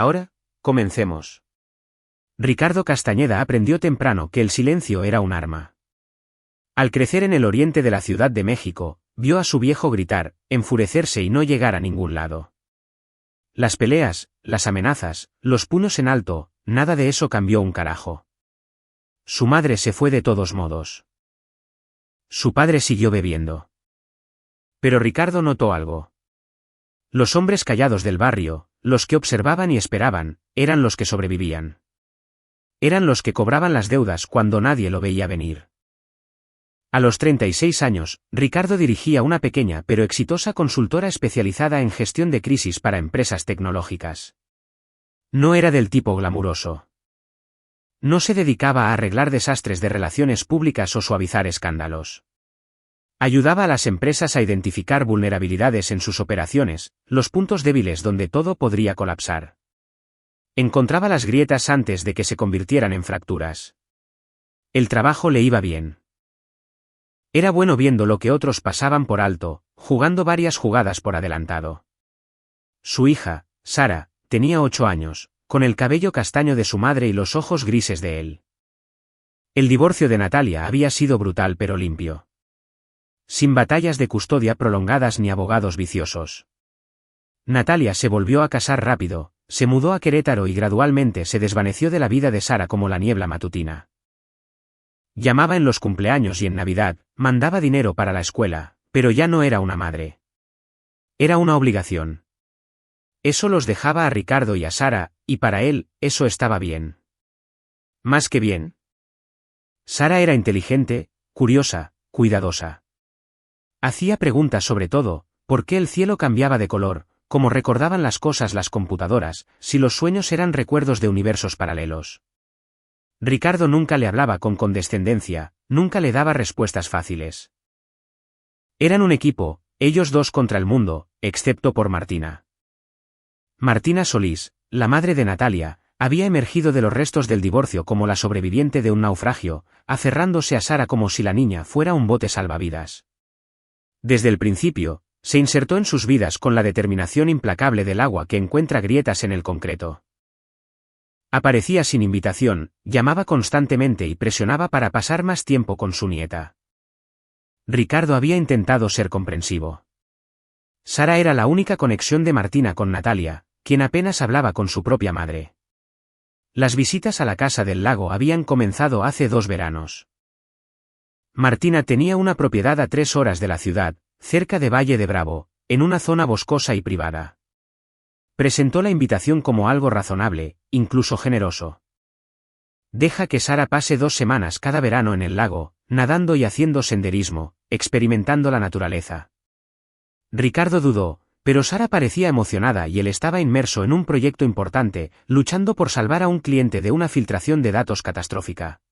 Ahora, comencemos. Ricardo Castañeda aprendió temprano que el silencio era un arma. Al crecer en el oriente de la Ciudad de México, vio a su viejo gritar, enfurecerse y no llegar a ningún lado. Las peleas, las amenazas, los puños en alto, nada de eso cambió un carajo. Su madre se fue de todos modos. Su padre siguió bebiendo. Pero Ricardo notó algo. Los hombres callados del barrio, los que observaban y esperaban, eran los que sobrevivían. Eran los que cobraban las deudas cuando nadie lo veía venir. A los 36 años, Ricardo dirigía una pequeña pero exitosa consultora especializada en gestión de crisis para empresas tecnológicas. No era del tipo glamuroso. No se dedicaba a arreglar desastres de relaciones públicas o suavizar escándalos. Ayudaba a las empresas a identificar vulnerabilidades en sus operaciones, los puntos débiles donde todo podría colapsar. Encontraba las grietas antes de que se convirtieran en fracturas. El trabajo le iba bien. Era bueno viendo lo que otros pasaban por alto, jugando varias jugadas por adelantado. Su hija, Sara, tenía 8 años, con el cabello castaño de su madre y los ojos grises de él. El divorcio de Natalia había sido brutal pero limpio. Sin batallas de custodia prolongadas ni abogados viciosos. Natalia se volvió a casar rápido, se mudó a Querétaro y gradualmente se desvaneció de la vida de Sara como la niebla matutina. Llamaba en los cumpleaños y en Navidad, mandaba dinero para la escuela, pero ya no era una madre. Era una obligación. Eso los dejaba a Ricardo y a Sara, y para él, eso estaba bien. Más que bien. Sara era inteligente, curiosa, cuidadosa. Hacía preguntas sobre todo, ¿por qué el cielo cambiaba de color? Cómo recordaban las cosas las computadoras, si los sueños eran recuerdos de universos paralelos. Ricardo nunca le hablaba con condescendencia, nunca le daba respuestas fáciles. Eran un equipo, ellos dos contra el mundo, excepto por Martina. Martina Solís, la madre de Natalia, había emergido de los restos del divorcio como la sobreviviente de un naufragio, aferrándose a Sara como si la niña fuera un bote salvavidas. Desde el principio, se insertó en sus vidas con la determinación implacable del agua que encuentra grietas en el concreto. Aparecía sin invitación, llamaba constantemente y presionaba para pasar más tiempo con su nieta. Ricardo había intentado ser comprensivo. Sara era la única conexión de Martina con Natalia, quien apenas hablaba con su propia madre. Las visitas a la casa del lago habían comenzado hace 2 veranos. Martina tenía una propiedad a 3 horas de la ciudad, cerca de Valle de Bravo, en una zona boscosa y privada. Presentó la invitación como algo razonable, incluso generoso. Deja que Sara pase 2 semanas cada verano en el lago, nadando y haciendo senderismo, experimentando la naturaleza. Ricardo dudó, pero Sara parecía emocionada y él estaba inmerso en un proyecto importante, luchando por salvar a un cliente de una filtración de datos catastrófica.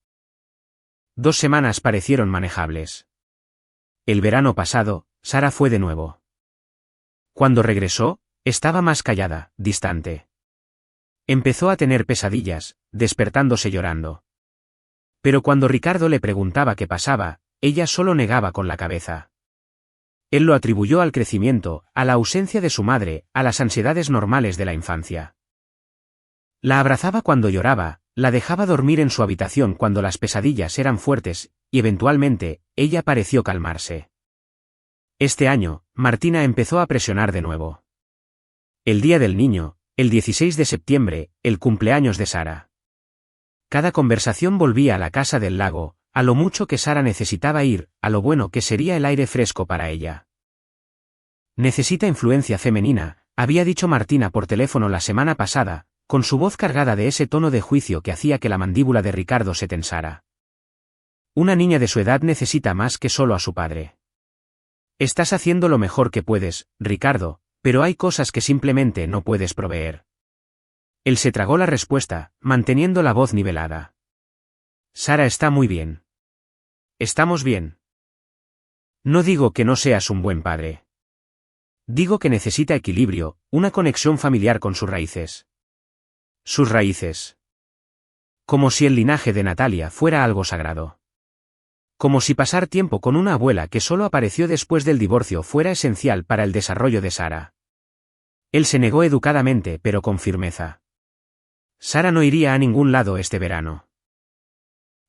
2 semanas parecieron manejables. El verano pasado, Sara fue de nuevo. Cuando regresó, estaba más callada, distante. Empezó a tener pesadillas, despertándose llorando. Pero cuando Ricardo le preguntaba qué pasaba, ella solo negaba con la cabeza. Él lo atribuyó al crecimiento, a la ausencia de su madre, a las ansiedades normales de la infancia. La abrazaba cuando lloraba, la dejaba dormir en su habitación cuando las pesadillas eran fuertes, y eventualmente, ella pareció calmarse. Este año, Martina empezó a presionar de nuevo. El día del niño, el 16 de septiembre, el cumpleaños de Sara. Cada conversación volvía a la casa del lago, a lo mucho que Sara necesitaba ir, a lo bueno que sería el aire fresco para ella. Necesita influencia femenina, había dicho Martina por teléfono la semana pasada, con su voz cargada de ese tono de juicio que hacía que la mandíbula de Ricardo se tensara. Una niña de su edad necesita más que solo a su padre. Estás haciendo lo mejor que puedes, Ricardo, pero hay cosas que simplemente no puedes proveer. Él se tragó la respuesta, manteniendo la voz nivelada. Sara está muy bien. Estamos bien. No digo que no seas un buen padre. Digo que necesita equilibrio, una conexión familiar con sus raíces. Sus raíces. Como si el linaje de Natalia fuera algo sagrado. Como si pasar tiempo con una abuela que solo apareció después del divorcio fuera esencial para el desarrollo de Sara. Él se negó educadamente pero con firmeza. Sara no iría a ningún lado este verano.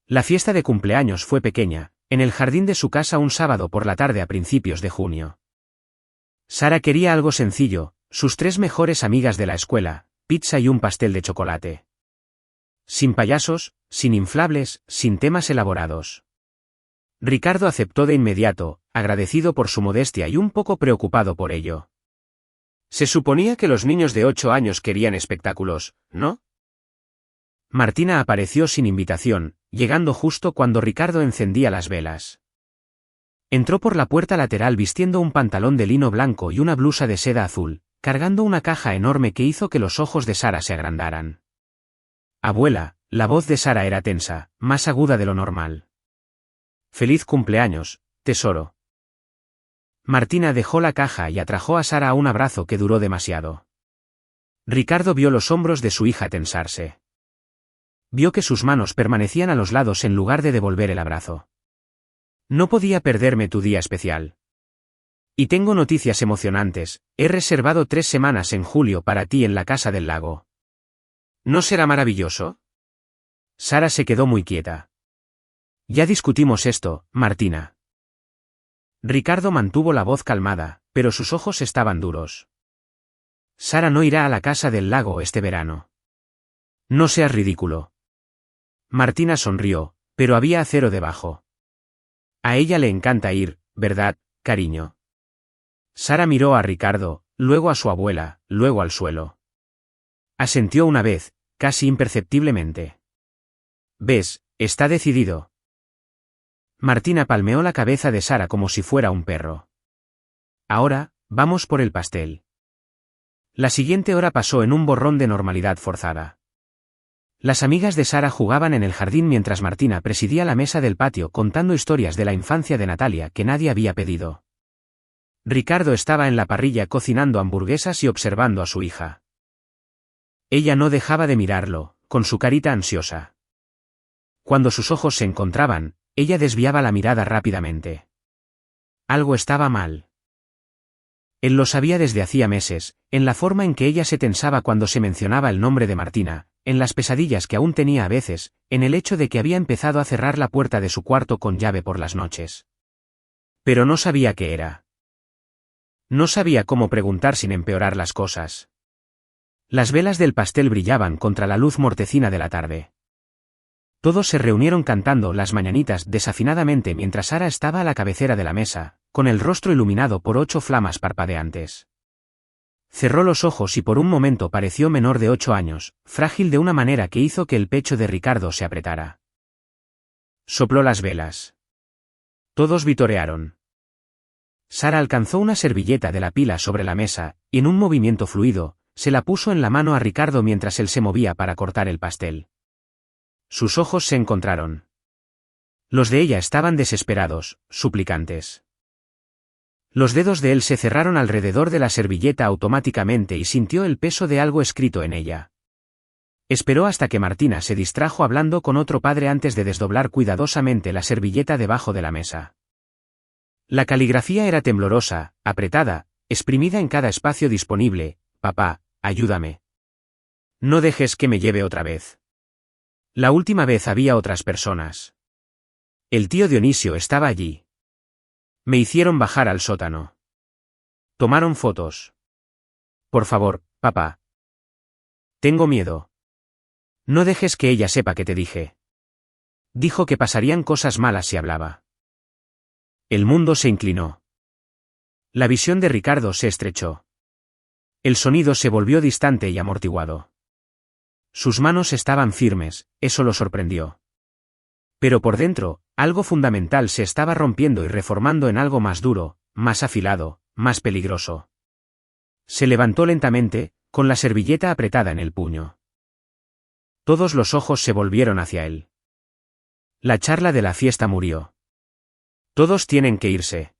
La fiesta de cumpleaños fue pequeña, en el jardín de su casa un sábado por la tarde a principios de junio. Sara quería algo sencillo, sus 3 mejores amigas de la escuela, pizza y un pastel de chocolate. Sin payasos, sin inflables, sin temas elaborados. Ricardo aceptó de inmediato, agradecido por su modestia y un poco preocupado por ello. Se suponía que los niños de 8 años querían espectáculos, ¿no? Martina apareció sin invitación, llegando justo cuando Ricardo encendía las velas. Entró por la puerta lateral vistiendo un pantalón de lino blanco y una blusa de seda azul, cargando una caja enorme que hizo que los ojos de Sara se agrandaran. Abuela, la voz de Sara era tensa, más aguda de lo normal. Feliz cumpleaños, tesoro. Martina dejó la caja y atrajo a Sara a un abrazo que duró demasiado. Ricardo vio los hombros de su hija tensarse. Vio que sus manos permanecían a los lados en lugar de devolver el abrazo. No podía perderme tu día especial. Y tengo noticias emocionantes, he reservado 3 semanas en julio para ti en la Casa del Lago. ¿No será maravilloso? Sara se quedó muy quieta. Ya discutimos esto, Martina. Ricardo mantuvo la voz calmada, pero sus ojos estaban duros. Sara no irá a la Casa del Lago este verano. No seas ridículo. Martina sonrió, pero había acero debajo. A ella le encanta ir, ¿verdad, cariño? Sara miró a Ricardo, luego a su abuela, luego al suelo. Asintió una vez, casi imperceptiblemente. ¿Ves? Está decidido. Martina palmeó la cabeza de Sara como si fuera un perro. Ahora, vamos por el pastel. La siguiente hora pasó en un borrón de normalidad forzada. Las amigas de Sara jugaban en el jardín mientras Martina presidía la mesa del patio contando historias de la infancia de Natalia que nadie había pedido. Ricardo estaba en la parrilla cocinando hamburguesas y observando a su hija. Ella no dejaba de mirarlo, con su carita ansiosa. Cuando sus ojos se encontraban, ella desviaba la mirada rápidamente. Algo estaba mal. Él lo sabía desde hacía meses, en la forma en que ella se tensaba cuando se mencionaba el nombre de Martina, en las pesadillas que aún tenía a veces, en el hecho de que había empezado a cerrar la puerta de su cuarto con llave por las noches. Pero no sabía qué era. No sabía cómo preguntar sin empeorar las cosas. Las velas del pastel brillaban contra la luz mortecina de la tarde. Todos se reunieron cantando las mañanitas desafinadamente mientras Sara estaba a la cabecera de la mesa, con el rostro iluminado por 8 flamas parpadeantes. Cerró los ojos y por un momento pareció menor de 8 años, frágil de una manera que hizo que el pecho de Ricardo se apretara. Sopló las velas. Todos vitorearon. Sara alcanzó una servilleta de la pila sobre la mesa, y en un movimiento fluido, se la puso en la mano a Ricardo mientras él se movía para cortar el pastel. Sus ojos se encontraron. Los de ella estaban desesperados, suplicantes. Los dedos de él se cerraron alrededor de la servilleta automáticamente y sintió el peso de algo escrito en ella. Esperó hasta que Martina se distrajo hablando con otro padre antes de desdoblar cuidadosamente la servilleta debajo de la mesa. La caligrafía era temblorosa, apretada, exprimida en cada espacio disponible. Papá, ayúdame. No dejes que me lleve otra vez. La última vez había otras personas. El tío Dionisio estaba allí. Me hicieron bajar al sótano. Tomaron fotos. Por favor, papá. Tengo miedo. No dejes que ella sepa que te dije. Dijo que pasarían cosas malas si hablaba. El mundo se inclinó. La visión de Ricardo se estrechó. El sonido se volvió distante y amortiguado. Sus manos estaban firmes, eso lo sorprendió. Pero por dentro, algo fundamental se estaba rompiendo y reformando en algo más duro, más afilado, más peligroso. Se levantó lentamente, con la servilleta apretada en el puño. Todos los ojos se volvieron hacia él. La charla de la fiesta murió. Todos tienen que irse.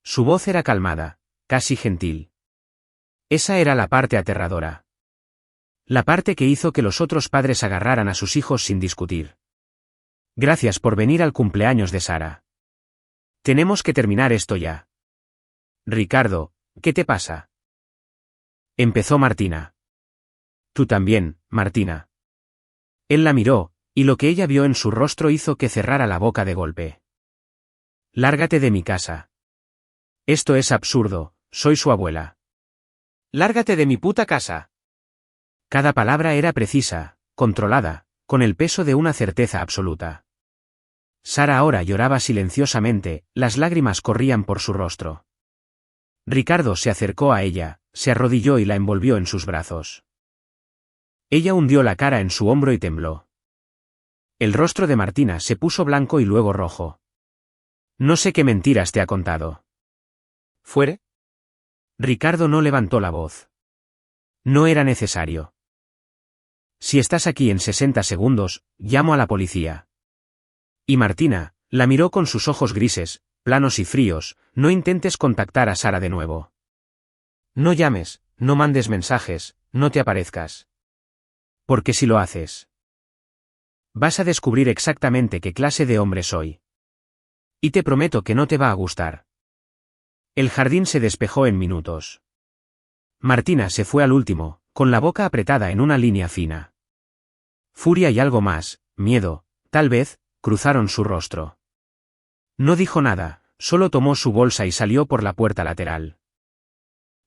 Su voz era calmada, casi gentil. Esa era la parte aterradora. La parte que hizo que los otros padres agarraran a sus hijos sin discutir. Gracias por venir al cumpleaños de Sara. Tenemos que terminar esto ya. Ricardo, ¿qué te pasa? Empezó Martina. Tú también, Martina. Él la miró, y lo que ella vio en su rostro hizo que cerrara la boca de golpe. Lárgate de mi casa. Esto es absurdo, soy su abuela. Lárgate de mi puta casa. Cada palabra era precisa, controlada, con el peso de una certeza absoluta. Sara ahora lloraba silenciosamente, las lágrimas corrían por su rostro. Ricardo se acercó a ella, se arrodilló y la envolvió en sus brazos. Ella hundió la cara en su hombro y tembló. El rostro de Martina se puso blanco y luego rojo. No sé qué mentiras te ha contado. ¿Fuere? Ricardo no levantó la voz. No era necesario. Si estás aquí en 60 segundos, llamo a la policía. Y Martina, la miró con sus ojos grises, planos y fríos, no intentes contactar a Sara de nuevo. No llames, no mandes mensajes, no te aparezcas. Porque si lo haces, vas a descubrir exactamente qué clase de hombre soy. Y te prometo que no te va a gustar. El jardín se despejó en minutos. Martina se fue al último, con la boca apretada en una línea fina. Furia y algo más, miedo, tal vez, cruzaron su rostro. No dijo nada, solo tomó su bolsa y salió por la puerta lateral.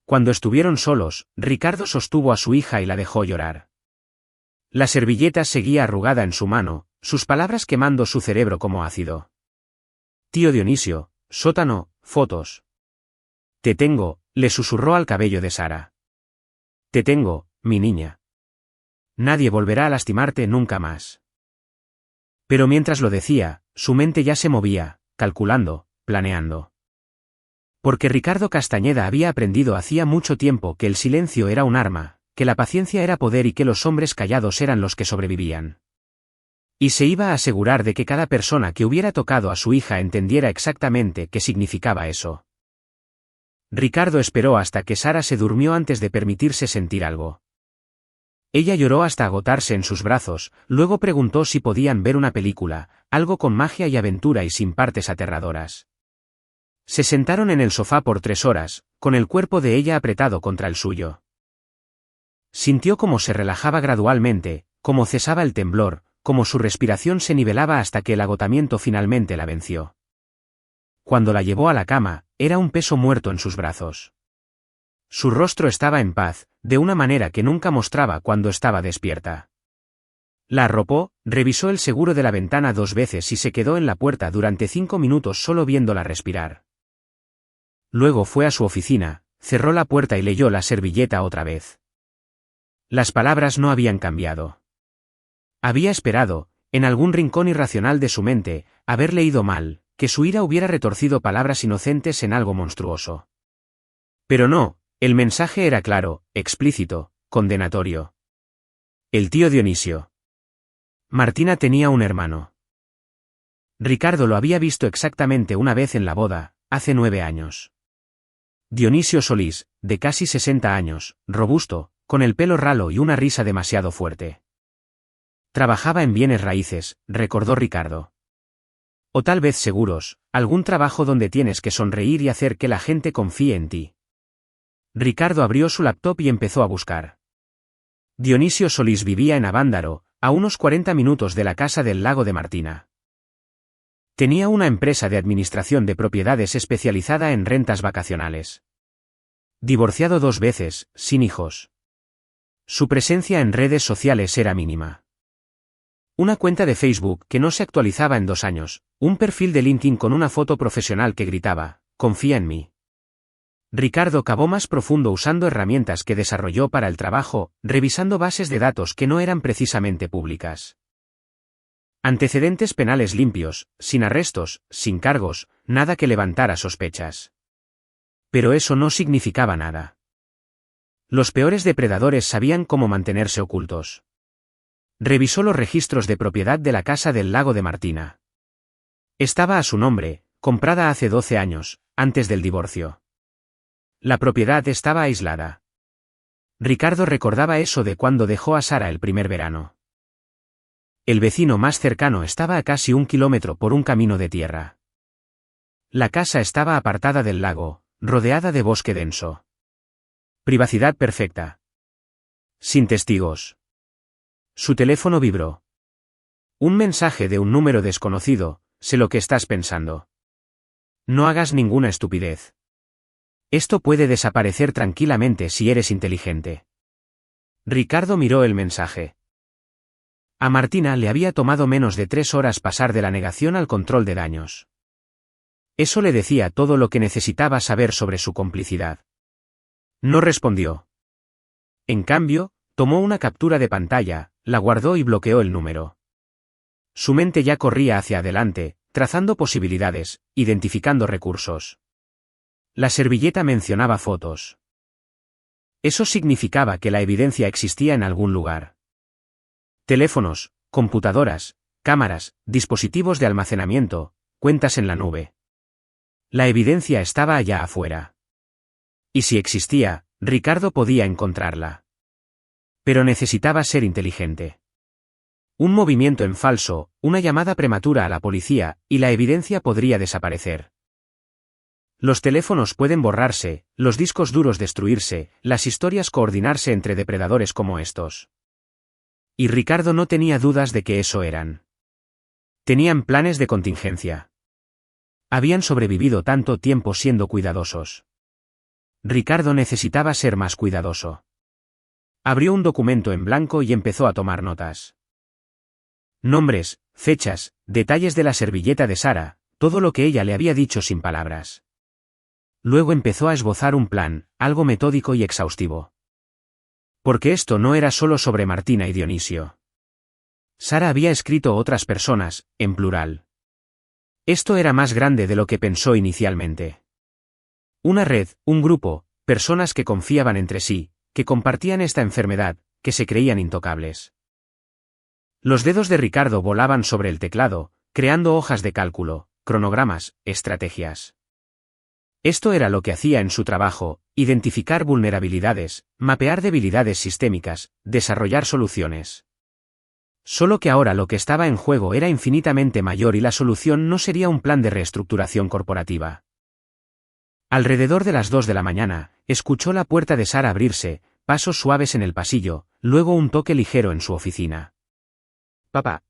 Cuando estuvieron solos, Ricardo sostuvo a su hija y la dejó llorar. La servilleta seguía arrugada en su mano, sus palabras quemando su cerebro como ácido. Tío Dionisio, sótano, fotos. Te tengo, le susurró al cabello de Sara. Te tengo, mi niña. Nadie volverá a lastimarte nunca más. Pero mientras lo decía, su mente ya se movía, calculando, planeando. Porque Ricardo Castañeda había aprendido hacía mucho tiempo que el silencio era un arma, que la paciencia era poder y que los hombres callados eran los que sobrevivían. Y se iba a asegurar de que cada persona que hubiera tocado a su hija entendiera exactamente qué significaba eso. Ricardo esperó hasta que Sara se durmió antes de permitirse sentir algo. Ella lloró hasta agotarse en sus brazos, luego preguntó si podían ver una película, algo con magia y aventura y sin partes aterradoras. Se sentaron en el sofá por 3 horas, con el cuerpo de ella apretado contra el suyo. Sintió cómo se relajaba gradualmente, cómo cesaba el temblor, cómo su respiración se nivelaba hasta que el agotamiento finalmente la venció. Cuando la llevó a la cama, era un peso muerto en sus brazos. Su rostro estaba en paz, de una manera que nunca mostraba cuando estaba despierta. La arropó, revisó el seguro de la ventana 2 veces y se quedó en la puerta durante 5 minutos solo viéndola respirar. Luego fue a su oficina, cerró la puerta y leyó la servilleta otra vez. Las palabras no habían cambiado. Había esperado, en algún rincón irracional de su mente, haber leído mal, que su ira hubiera retorcido palabras inocentes en algo monstruoso. Pero no, el mensaje era claro, explícito, condenatorio. El tío Dionisio. Martina tenía un hermano. Ricardo lo había visto exactamente una vez en la boda, hace 9 años. Dionisio Solís, de casi 60 años, robusto, con el pelo ralo y una risa demasiado fuerte. Trabajaba en bienes raíces, recordó Ricardo. O tal vez seguros, algún trabajo donde tienes que sonreír y hacer que la gente confíe en ti. Ricardo abrió su laptop y empezó a buscar. Dionisio Solís vivía en Avándaro, a unos 40 minutos de la casa del lago de Martina. Tenía una empresa de administración de propiedades especializada en rentas vacacionales. Divorciado 2 veces, sin hijos. Su presencia en redes sociales era mínima. Una cuenta de Facebook que no se actualizaba en 2 años, un perfil de LinkedIn con una foto profesional que gritaba, confía en mí. Ricardo cavó más profundo usando herramientas que desarrolló para el trabajo, revisando bases de datos que no eran precisamente públicas. Antecedentes penales limpios, sin arrestos, sin cargos, nada que levantara sospechas. Pero eso no significaba nada. Los peores depredadores sabían cómo mantenerse ocultos. Revisó los registros de propiedad de la casa del lago de Martina. Estaba a su nombre, comprada hace 12 años, antes del divorcio. La propiedad estaba aislada. Ricardo recordaba eso de cuando dejó a Sara el primer verano. El vecino más cercano estaba a casi 1 kilómetro por un camino de tierra. La casa estaba apartada del lago, rodeada de bosque denso. Privacidad perfecta. Sin testigos. Su teléfono vibró. Un mensaje de un número desconocido, sé lo que estás pensando. No hagas ninguna estupidez. Esto puede desaparecer tranquilamente si eres inteligente. Ricardo miró el mensaje. A Martina le había tomado menos de 3 horas pasar de la negación al control de daños. Eso le decía todo lo que necesitaba saber sobre su complicidad. No respondió. En cambio, tomó una captura de pantalla, la guardó y bloqueó el número. Su mente ya corría hacia adelante, trazando posibilidades, identificando recursos. La servilleta mencionaba fotos. Eso significaba que la evidencia existía en algún lugar. Teléfonos, computadoras, cámaras, dispositivos de almacenamiento, cuentas en la nube. La evidencia estaba allá afuera. Y si existía, Ricardo podía encontrarla. Pero necesitaba ser inteligente. Un movimiento en falso, una llamada prematura a la policía, y la evidencia podría desaparecer. Los teléfonos pueden borrarse, los discos duros destruirse, las historias coordinarse entre depredadores como estos. Y Ricardo no tenía dudas de que eso eran. Tenían planes de contingencia. Habían sobrevivido tanto tiempo siendo cuidadosos. Ricardo necesitaba ser más cuidadoso. Abrió un documento en blanco y empezó a tomar notas. Nombres, fechas, detalles de la servilleta de Sara, todo lo que ella le había dicho sin palabras. Luego empezó a esbozar un plan, algo metódico y exhaustivo. Porque esto no era solo sobre Martina y Dionisio. Sara había escrito a otras personas, en plural. Esto era más grande de lo que pensó inicialmente. Una red, un grupo, personas que confiaban entre sí, que compartían esta enfermedad, que se creían intocables. Los dedos de Ricardo volaban sobre el teclado, creando hojas de cálculo, cronogramas, estrategias. Esto era lo que hacía en su trabajo, identificar vulnerabilidades, mapear debilidades sistémicas, desarrollar soluciones. Solo que ahora lo que estaba en juego era infinitamente mayor y la solución no sería un plan de reestructuración corporativa. Alrededor de las 2 de la mañana, escuchó la puerta de Sara abrirse, pasos suaves en el pasillo, luego un toque ligero en su oficina. «Papá».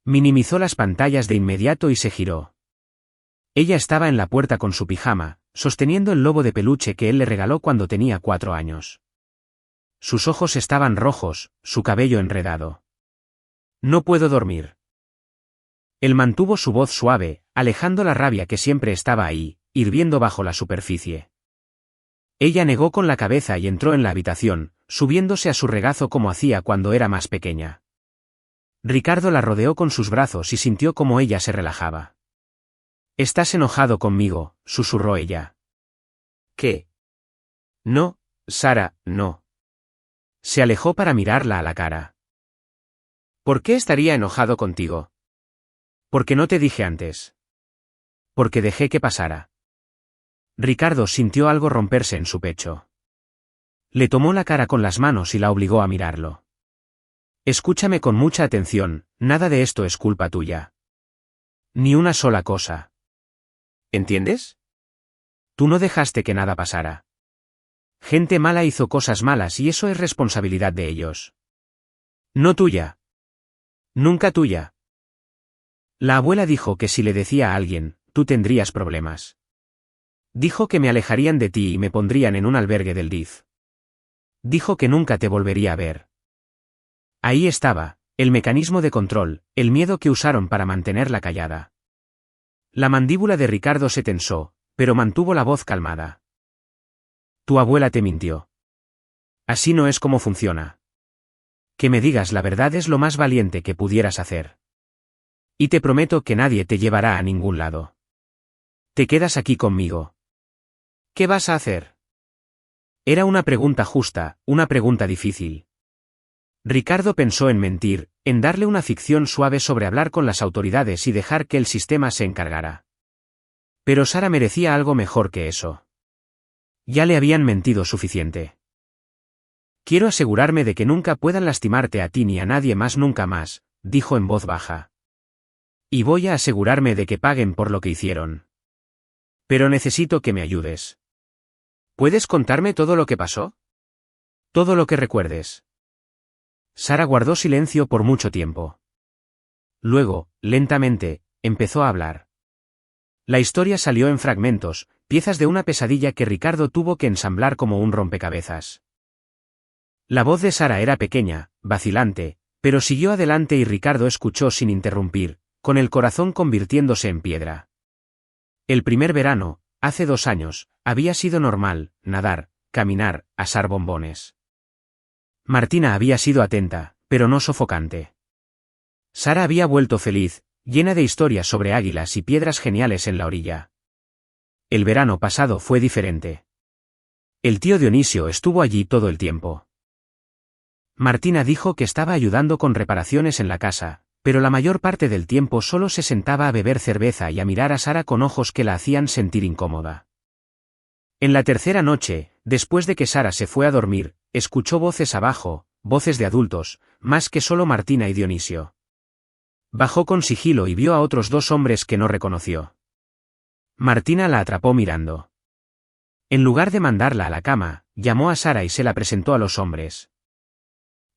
Minimizó las pantallas de inmediato y se giró. Ella estaba en la puerta con su pijama, sosteniendo el lobo de peluche que él le regaló cuando tenía 4 años. Sus ojos estaban rojos, su cabello enredado. «No puedo dormir». Él mantuvo su voz suave, alejando la rabia que siempre estaba ahí, hirviendo bajo la superficie. Ella negó con la cabeza y entró en la habitación, subiéndose a su regazo como hacía cuando era más pequeña. Ricardo la rodeó con sus brazos y sintió cómo ella se relajaba. «Estás enojado conmigo», susurró ella. «¿Qué?» «No, Sara, no». Se alejó para mirarla a la cara. «¿Por qué estaría enojado contigo?» «Porque no te dije antes». «Porque dejé que pasara». Ricardo sintió algo romperse en su pecho. Le tomó la cara con las manos y la obligó a mirarlo. «Escúchame con mucha atención, nada de esto es culpa tuya. Ni una sola cosa. ¿Entiendes? Tú no dejaste que nada pasara. Gente mala hizo cosas malas y eso es responsabilidad de ellos. No tuya. Nunca tuya». La abuela dijo que si le decía a alguien, tú tendrías problemas. Dijo que me alejarían de ti y me pondrían en un albergue del DIF. Dijo que nunca te volvería a ver. Ahí estaba, el mecanismo de control, el miedo que usaron para mantenerla callada. La mandíbula de Ricardo se tensó, pero mantuvo la voz calmada. Tu abuela te mintió. Así no es como funciona. Que me digas la verdad es lo más valiente que pudieras hacer. Y te prometo que nadie te llevará a ningún lado. Te quedas aquí conmigo. ¿Qué vas a hacer? Era una pregunta justa, una pregunta difícil. Ricardo pensó en mentir, en darle una ficción suave sobre hablar con las autoridades y dejar que el sistema se encargara. Pero Sara merecía algo mejor que eso. Ya le habían mentido suficiente. Quiero asegurarme de que nunca puedan lastimarte a ti ni a nadie más nunca más, dijo en voz baja. Y voy a asegurarme de que paguen por lo que hicieron. Pero necesito que me ayudes. ¿Puedes contarme todo lo que pasó? Todo lo que recuerdes. Sara guardó silencio por mucho tiempo. Luego, lentamente, empezó a hablar. La historia salió en fragmentos, piezas de una pesadilla que Ricardo tuvo que ensamblar como un rompecabezas. La voz de Sara era pequeña, vacilante, pero siguió adelante y Ricardo escuchó sin interrumpir, con el corazón convirtiéndose en piedra. El primer verano, hace 2 años, había sido normal: nadar, caminar, asar bombones. Martina había sido atenta, pero no sofocante. Sara había vuelto feliz, llena de historias sobre águilas y piedras geniales en la orilla. El verano pasado fue diferente. El tío Dionisio estuvo allí todo el tiempo. Martina dijo que estaba ayudando con reparaciones en la casa, pero la mayor parte del tiempo solo se sentaba a beber cerveza y a mirar a Sara con ojos que la hacían sentir incómoda. En la tercera noche, después de que Sara se fue a dormir, escuchó voces abajo, voces de adultos, más que solo Martina y Dionisio. Bajó con sigilo y vio a otros 2 hombres que no reconoció. Martina la atrapó mirando. En lugar de mandarla a la cama, llamó a Sara y se la presentó a los hombres.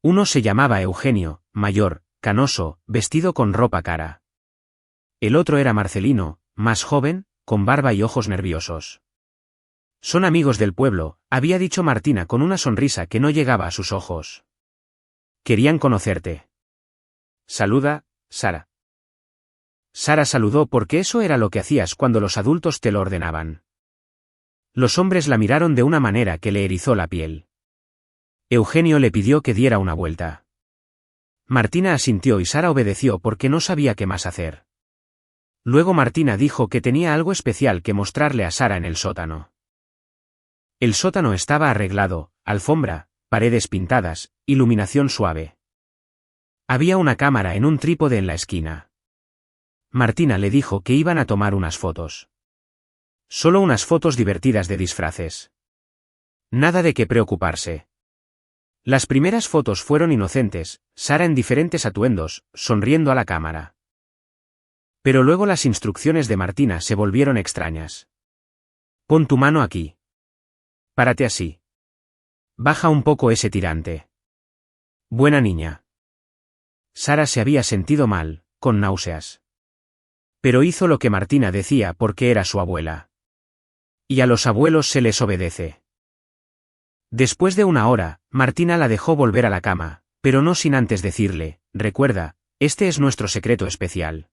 Uno se llamaba Eugenio, mayor, canoso, vestido con ropa cara. El otro era Marcelino, más joven, con barba y ojos nerviosos. Son amigos del pueblo, había dicho Martina con una sonrisa que no llegaba a sus ojos. Querían conocerte. Saluda, Sara. Sara saludó porque eso era lo que hacías cuando los adultos te lo ordenaban. Los hombres la miraron de una manera que le erizó la piel. Eugenio le pidió que diera una vuelta. Martina asintió y Sara obedeció porque no sabía qué más hacer. Luego Martina dijo que tenía algo especial que mostrarle a Sara en el sótano. El sótano estaba arreglado: alfombra, paredes pintadas, iluminación suave. Había una cámara en un trípode en la esquina. Martina le dijo que iban a tomar unas fotos. Solo unas fotos divertidas de disfraces. Nada de qué preocuparse. Las primeras fotos fueron inocentes, Sara en diferentes atuendos, sonriendo a la cámara. Pero luego las instrucciones de Martina se volvieron extrañas. Pon tu mano aquí. Párate así. Baja un poco ese tirante. Buena niña. Sara se había sentido mal, con náuseas. Pero hizo lo que Martina decía porque era su abuela. Y a los abuelos se les obedece. Después de 1 hora, Martina la dejó volver a la cama, pero no sin antes decirle: recuerda, este es nuestro secreto especial.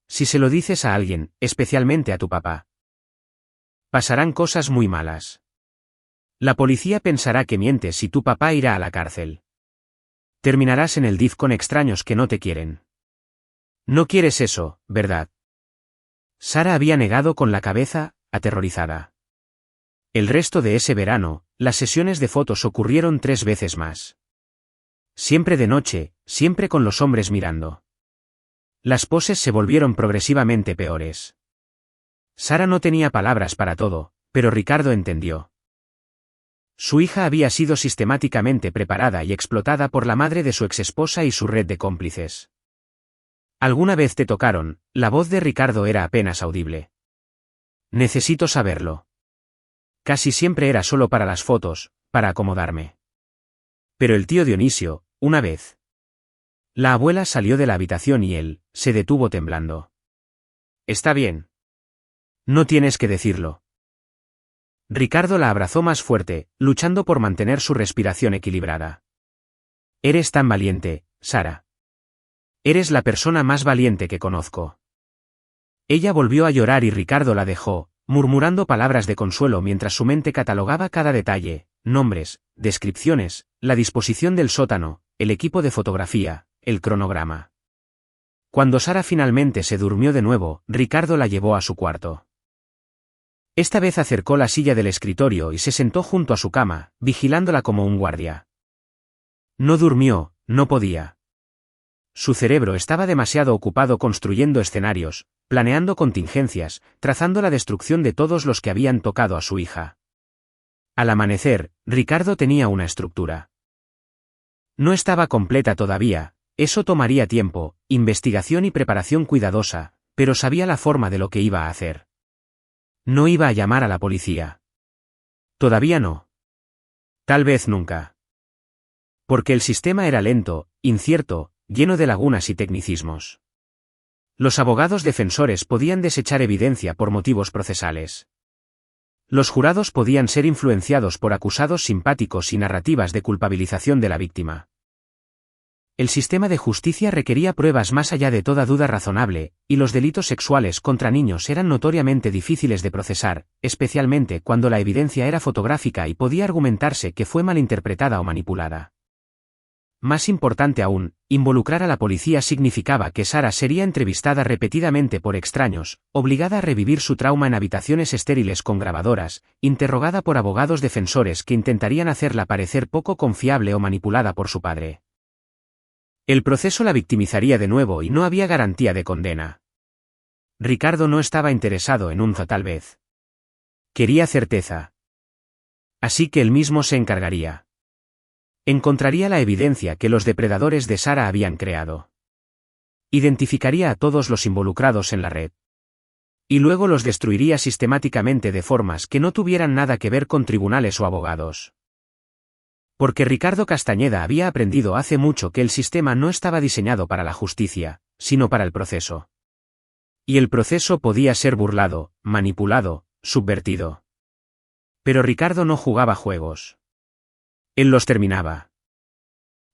Si se lo dices a alguien, especialmente a tu papá, pasarán cosas muy malas. La policía pensará que mientes y tu papá irá a la cárcel. Terminarás en el DIF con extraños que no te quieren. No quieres eso, ¿verdad? Sara había negado con la cabeza, aterrorizada. El resto de ese verano, las sesiones de fotos ocurrieron 3 veces más. Siempre de noche, siempre con los hombres mirando. Las poses se volvieron progresivamente peores. Sara no tenía palabras para todo, pero Ricardo entendió. Su hija había sido sistemáticamente preparada y explotada por la madre de su exesposa y su red de cómplices. ¿Alguna vez te tocaron? La voz de Ricardo era apenas audible. Necesito saberlo. Casi siempre era solo para las fotos, para acomodarme. Pero el tío Dionisio, una vez. La abuela salió de la habitación y él se detuvo temblando. Está bien. No tienes que decirlo. Ricardo la abrazó más fuerte, luchando por mantener su respiración equilibrada. Eres tan valiente, Sara. Eres la persona más valiente que conozco. Ella volvió a llorar y Ricardo la dejó, murmurando palabras de consuelo mientras su mente catalogaba cada detalle: nombres, descripciones, la disposición del sótano, el equipo de fotografía, el cronograma. Cuando Sara finalmente se durmió de nuevo, Ricardo la llevó a su cuarto. Esta vez acercó la silla del escritorio y se sentó junto a su cama, vigilándola como un guardia. No durmió, no podía. Su cerebro estaba demasiado ocupado construyendo escenarios, planeando contingencias, trazando la destrucción de todos los que habían tocado a su hija. Al amanecer, Ricardo tenía una estructura. No estaba completa todavía, eso tomaría tiempo, investigación y preparación cuidadosa, pero sabía la forma de lo que iba a hacer. No iba a llamar a la policía. Todavía no. Tal vez nunca. Porque el sistema era lento, incierto, lleno de lagunas y tecnicismos. Los abogados defensores podían desechar evidencia por motivos procesales. Los jurados podían ser influenciados por acusados simpáticos y narrativas de culpabilización de la víctima. El sistema de justicia requería pruebas más allá de toda duda razonable, y los delitos sexuales contra niños eran notoriamente difíciles de procesar, especialmente cuando la evidencia era fotográfica y podía argumentarse que fue malinterpretada o manipulada. Más importante aún, involucrar a la policía significaba que Sara sería entrevistada repetidamente por extraños, obligada a revivir su trauma en habitaciones estériles con grabadoras, interrogada por abogados defensores que intentarían hacerla parecer poco confiable o manipulada por su padre. El proceso la victimizaría de nuevo y no había garantía de condena. Ricardo no estaba interesado en un tal vez. Quería certeza. Así que él mismo se encargaría. Encontraría la evidencia que los depredadores de Sara habían creado. Identificaría a todos los involucrados en la red. Y luego los destruiría sistemáticamente de formas que no tuvieran nada que ver con tribunales o abogados. Porque Ricardo Castañeda había aprendido hace mucho que el sistema no estaba diseñado para la justicia, sino para el proceso. Y el proceso podía ser burlado, manipulado, subvertido. Pero Ricardo no jugaba juegos. Él los terminaba.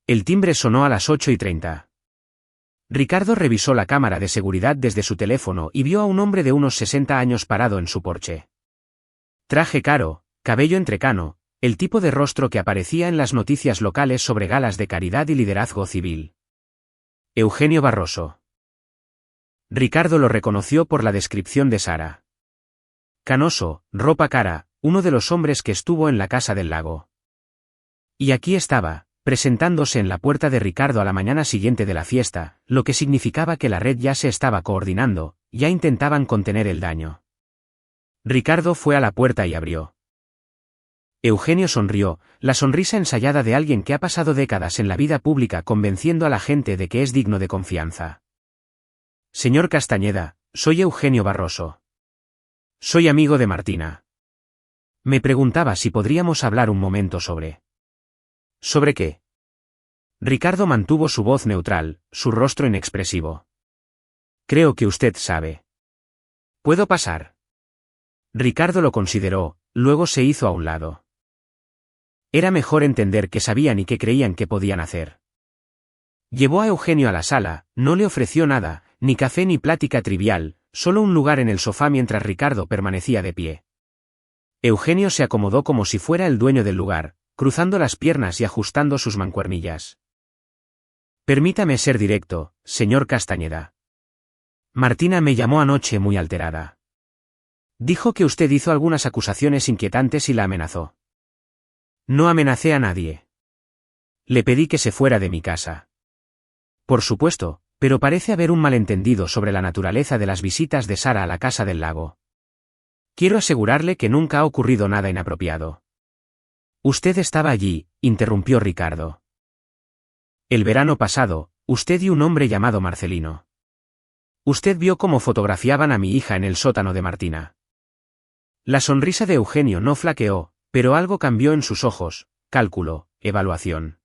El timbre sonó a las 8:30. Ricardo revisó la cámara de seguridad desde su teléfono y vio a un hombre de unos 60 años parado en su porche. Traje caro, cabello entrecano, el tipo de rostro que aparecía en las noticias locales sobre galas de caridad y liderazgo civil. Eugenio Barroso. Ricardo lo reconoció por la descripción de Sara. Canoso, ropa cara, uno de los hombres que estuvo en la Casa del Lago. Y aquí estaba, presentándose en la puerta de Ricardo a la mañana siguiente de la fiesta, lo que significaba que la red ya se estaba coordinando, ya intentaban contener el daño. Ricardo fue a la puerta y abrió. Eugenio sonrió, la sonrisa ensayada de alguien que ha pasado décadas en la vida pública convenciendo a la gente de que es digno de confianza. Señor Castañeda, soy Eugenio Barroso. Soy amigo de Martina. Me preguntaba si podríamos hablar un momento sobre... ¿Sobre qué? Ricardo mantuvo su voz neutral, su rostro inexpresivo. Creo que usted sabe. ¿Puedo pasar? Ricardo lo consideró, luego se hizo a un lado. Era mejor entender qué sabían y qué creían que podían hacer. Llevó a Eugenio a la sala, no le ofreció nada, ni café ni plática trivial, solo un lugar en el sofá mientras Ricardo permanecía de pie. Eugenio se acomodó como si fuera el dueño del lugar, cruzando las piernas y ajustando sus mancuernillas. Permítame ser directo, señor Castañeda. Martina me llamó anoche muy alterada. Dijo que usted hizo algunas acusaciones inquietantes y la amenazó. No amenacé a nadie. Le pedí que se fuera de mi casa. Por supuesto, pero parece haber un malentendido sobre la naturaleza de las visitas de Sara a la Casa del Lago. Quiero asegurarle que nunca ha ocurrido nada inapropiado. Usted estaba allí, interrumpió Ricardo. El verano pasado, usted y un hombre llamado Marcelino. Usted vio cómo fotografiaban a mi hija en el sótano de Martina. La sonrisa de Eugenio no flaqueó, pero algo cambió en sus ojos, cálculo, evaluación.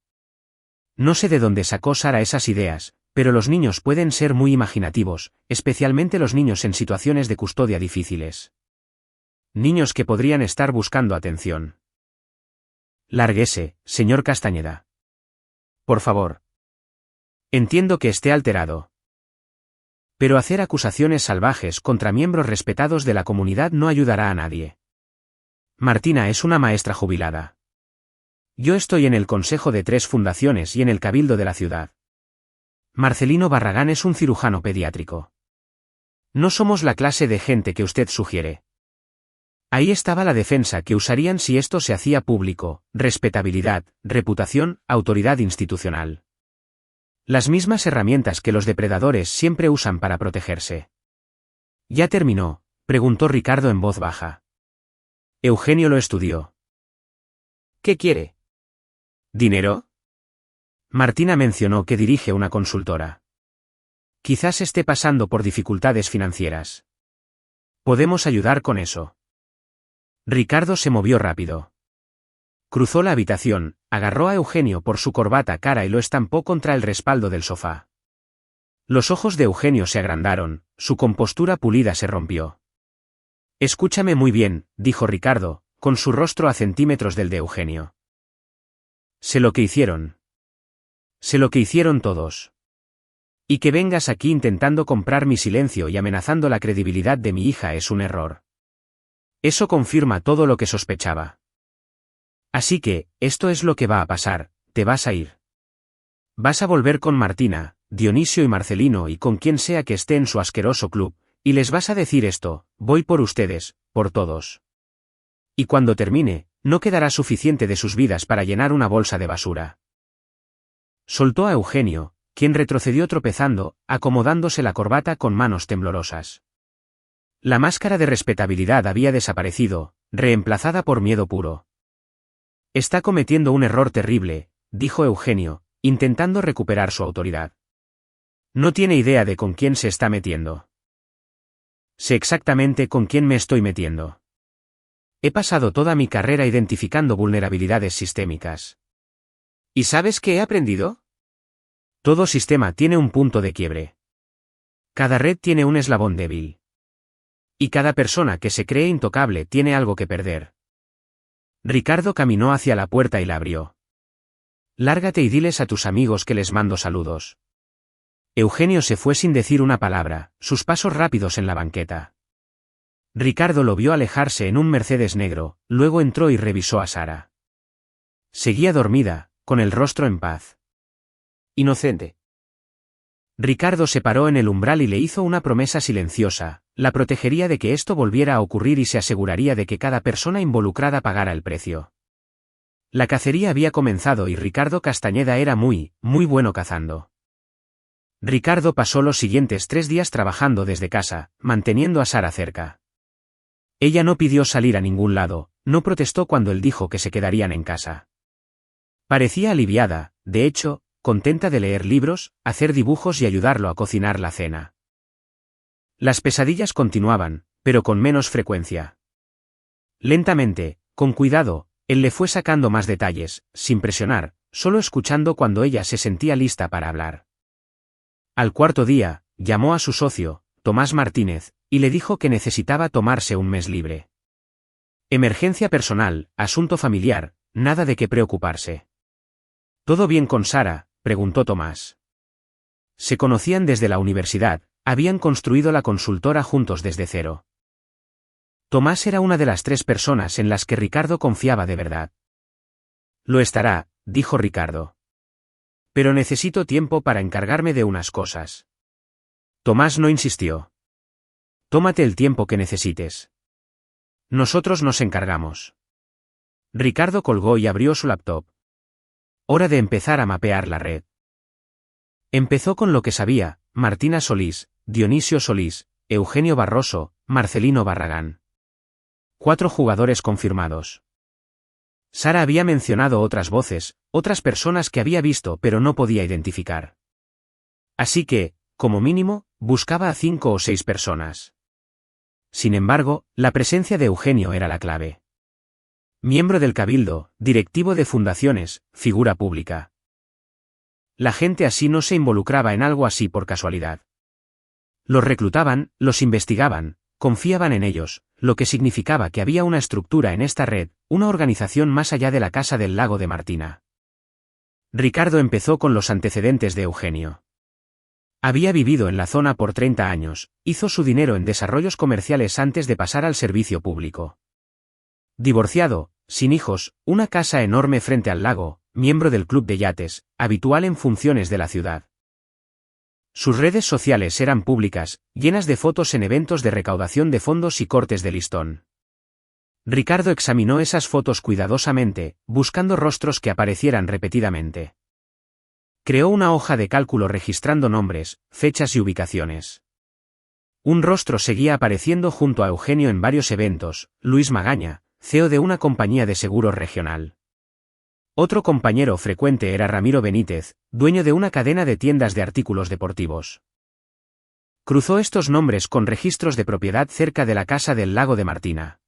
No sé de dónde sacó Sara esas ideas, pero los niños pueden ser muy imaginativos, especialmente los niños en situaciones de custodia difíciles. Niños que podrían estar buscando atención. Lárguese, señor Castañeda. Por favor. Entiendo que esté alterado. Pero hacer acusaciones salvajes contra miembros respetados de la comunidad no ayudará a nadie. Martina es una maestra jubilada. Yo estoy en el consejo de 3 fundaciones y en el cabildo de la ciudad. Marcelino Barragán es un cirujano pediátrico. No somos la clase de gente que usted sugiere. Ahí estaba la defensa que usarían si esto se hacía público: respetabilidad, reputación, autoridad institucional. Las mismas herramientas que los depredadores siempre usan para protegerse. ¿Ya terminó?, preguntó Ricardo en voz baja. Eugenio lo estudió. ¿Qué quiere? ¿Dinero? Martina mencionó que dirige una consultora. Quizás esté pasando por dificultades financieras. Podemos ayudar con eso. Ricardo se movió rápido. Cruzó la habitación, agarró a Eugenio por su corbata cara y lo estampó contra el respaldo del sofá. Los ojos de Eugenio se agrandaron, su compostura pulida se rompió. Escúchame muy bien, dijo Ricardo, con su rostro a centímetros del de Eugenio. Sé lo que hicieron. Sé lo que hicieron todos. Y que vengas aquí intentando comprar mi silencio y amenazando la credibilidad de mi hija es un error. Eso confirma todo lo que sospechaba. Así que, esto es lo que va a pasar, te vas a ir. Vas a volver con Martina, Dionisio y Marcelino y con quien sea que esté en su asqueroso club, y les vas a decir esto: voy por ustedes, por todos. Y cuando termine, no quedará suficiente de sus vidas para llenar una bolsa de basura. Soltó a Eugenio, quien retrocedió tropezando, acomodándose la corbata con manos temblorosas. La máscara de respetabilidad había desaparecido, reemplazada por miedo puro. Está cometiendo un error terrible, dijo Eugenio, intentando recuperar su autoridad. No tiene idea de con quién se está metiendo. Sé exactamente con quién me estoy metiendo. He pasado toda mi carrera identificando vulnerabilidades sistémicas. ¿Y sabes qué he aprendido? Todo sistema tiene un punto de quiebre. Cada red tiene un eslabón débil. Y cada persona que se cree intocable tiene algo que perder. Ricardo caminó hacia la puerta y la abrió. Lárgate y diles a tus amigos que les mando saludos. Eugenio se fue sin decir una palabra, sus pasos rápidos en la banqueta. Ricardo lo vio alejarse en un Mercedes negro, luego entró y revisó a Sara. Seguía dormida, con el rostro en paz. Inocente. Ricardo se paró en el umbral y le hizo una promesa silenciosa: la protegería de que esto volviera a ocurrir y se aseguraría de que cada persona involucrada pagara el precio. La cacería había comenzado y Ricardo Castañeda era muy bueno cazando. Ricardo pasó los siguientes 3 días trabajando desde casa, manteniendo a Sara cerca. Ella no pidió salir a ningún lado, no protestó cuando él dijo que se quedarían en casa. Parecía aliviada, de hecho, contenta de leer libros, hacer dibujos y ayudarlo a cocinar la cena. Las pesadillas continuaban, pero con menos frecuencia. Lentamente, con cuidado, él le fue sacando más detalles, sin presionar, solo escuchando cuando ella se sentía lista para hablar. Al 4.º día, llamó a su socio, Tomás Martínez, y le dijo que necesitaba tomarse un mes libre. Emergencia personal, asunto familiar, nada de qué preocuparse. ¿Todo bien con Sara?, preguntó Tomás. Se conocían desde la universidad, habían construido la consultora juntos desde cero. Tomás era una de las 3 personas en las que Ricardo confiaba de verdad. Lo estará, dijo Ricardo. Pero necesito tiempo para encargarme de unas cosas. Tomás no insistió. Tómate el tiempo que necesites. Nosotros nos encargamos. Ricardo colgó y abrió su laptop. Hora de empezar a mapear la red. Empezó con lo que sabía: Martina Solís, Dionisio Solís, Eugenio Barroso, Marcelino Barragán. 4 jugadores confirmados. Sara había mencionado otras voces, otras personas que había visto pero no podía identificar. Así que, como mínimo, buscaba a 5 o 6 personas. Sin embargo, la presencia de Eugenio era la clave. Miembro del Cabildo, directivo de fundaciones, figura pública. La gente así no se involucraba en algo así por casualidad. Los reclutaban, los investigaban, confiaban en ellos, lo que significaba que había una estructura en esta red, una organización más allá de la casa del lago de Martina. Ricardo empezó con los antecedentes de Eugenio. Había vivido en la zona por 30 años, hizo su dinero en desarrollos comerciales antes de pasar al servicio público. Divorciado, sin hijos, una casa enorme frente al lago, miembro del club de yates, habitual en funciones de la ciudad. Sus redes sociales eran públicas, llenas de fotos en eventos de recaudación de fondos y cortes de listón. Ricardo examinó esas fotos cuidadosamente, buscando rostros que aparecieran repetidamente. Creó una hoja de cálculo registrando nombres, fechas y ubicaciones. Un rostro seguía apareciendo junto a Eugenio en varios eventos: Luis Magaña, CEO de una compañía de seguros regional. Otro compañero frecuente era Ramiro Benítez, dueño de una cadena de tiendas de artículos deportivos. Cruzó estos nombres con registros de propiedad cerca de la casa del lago de Martina.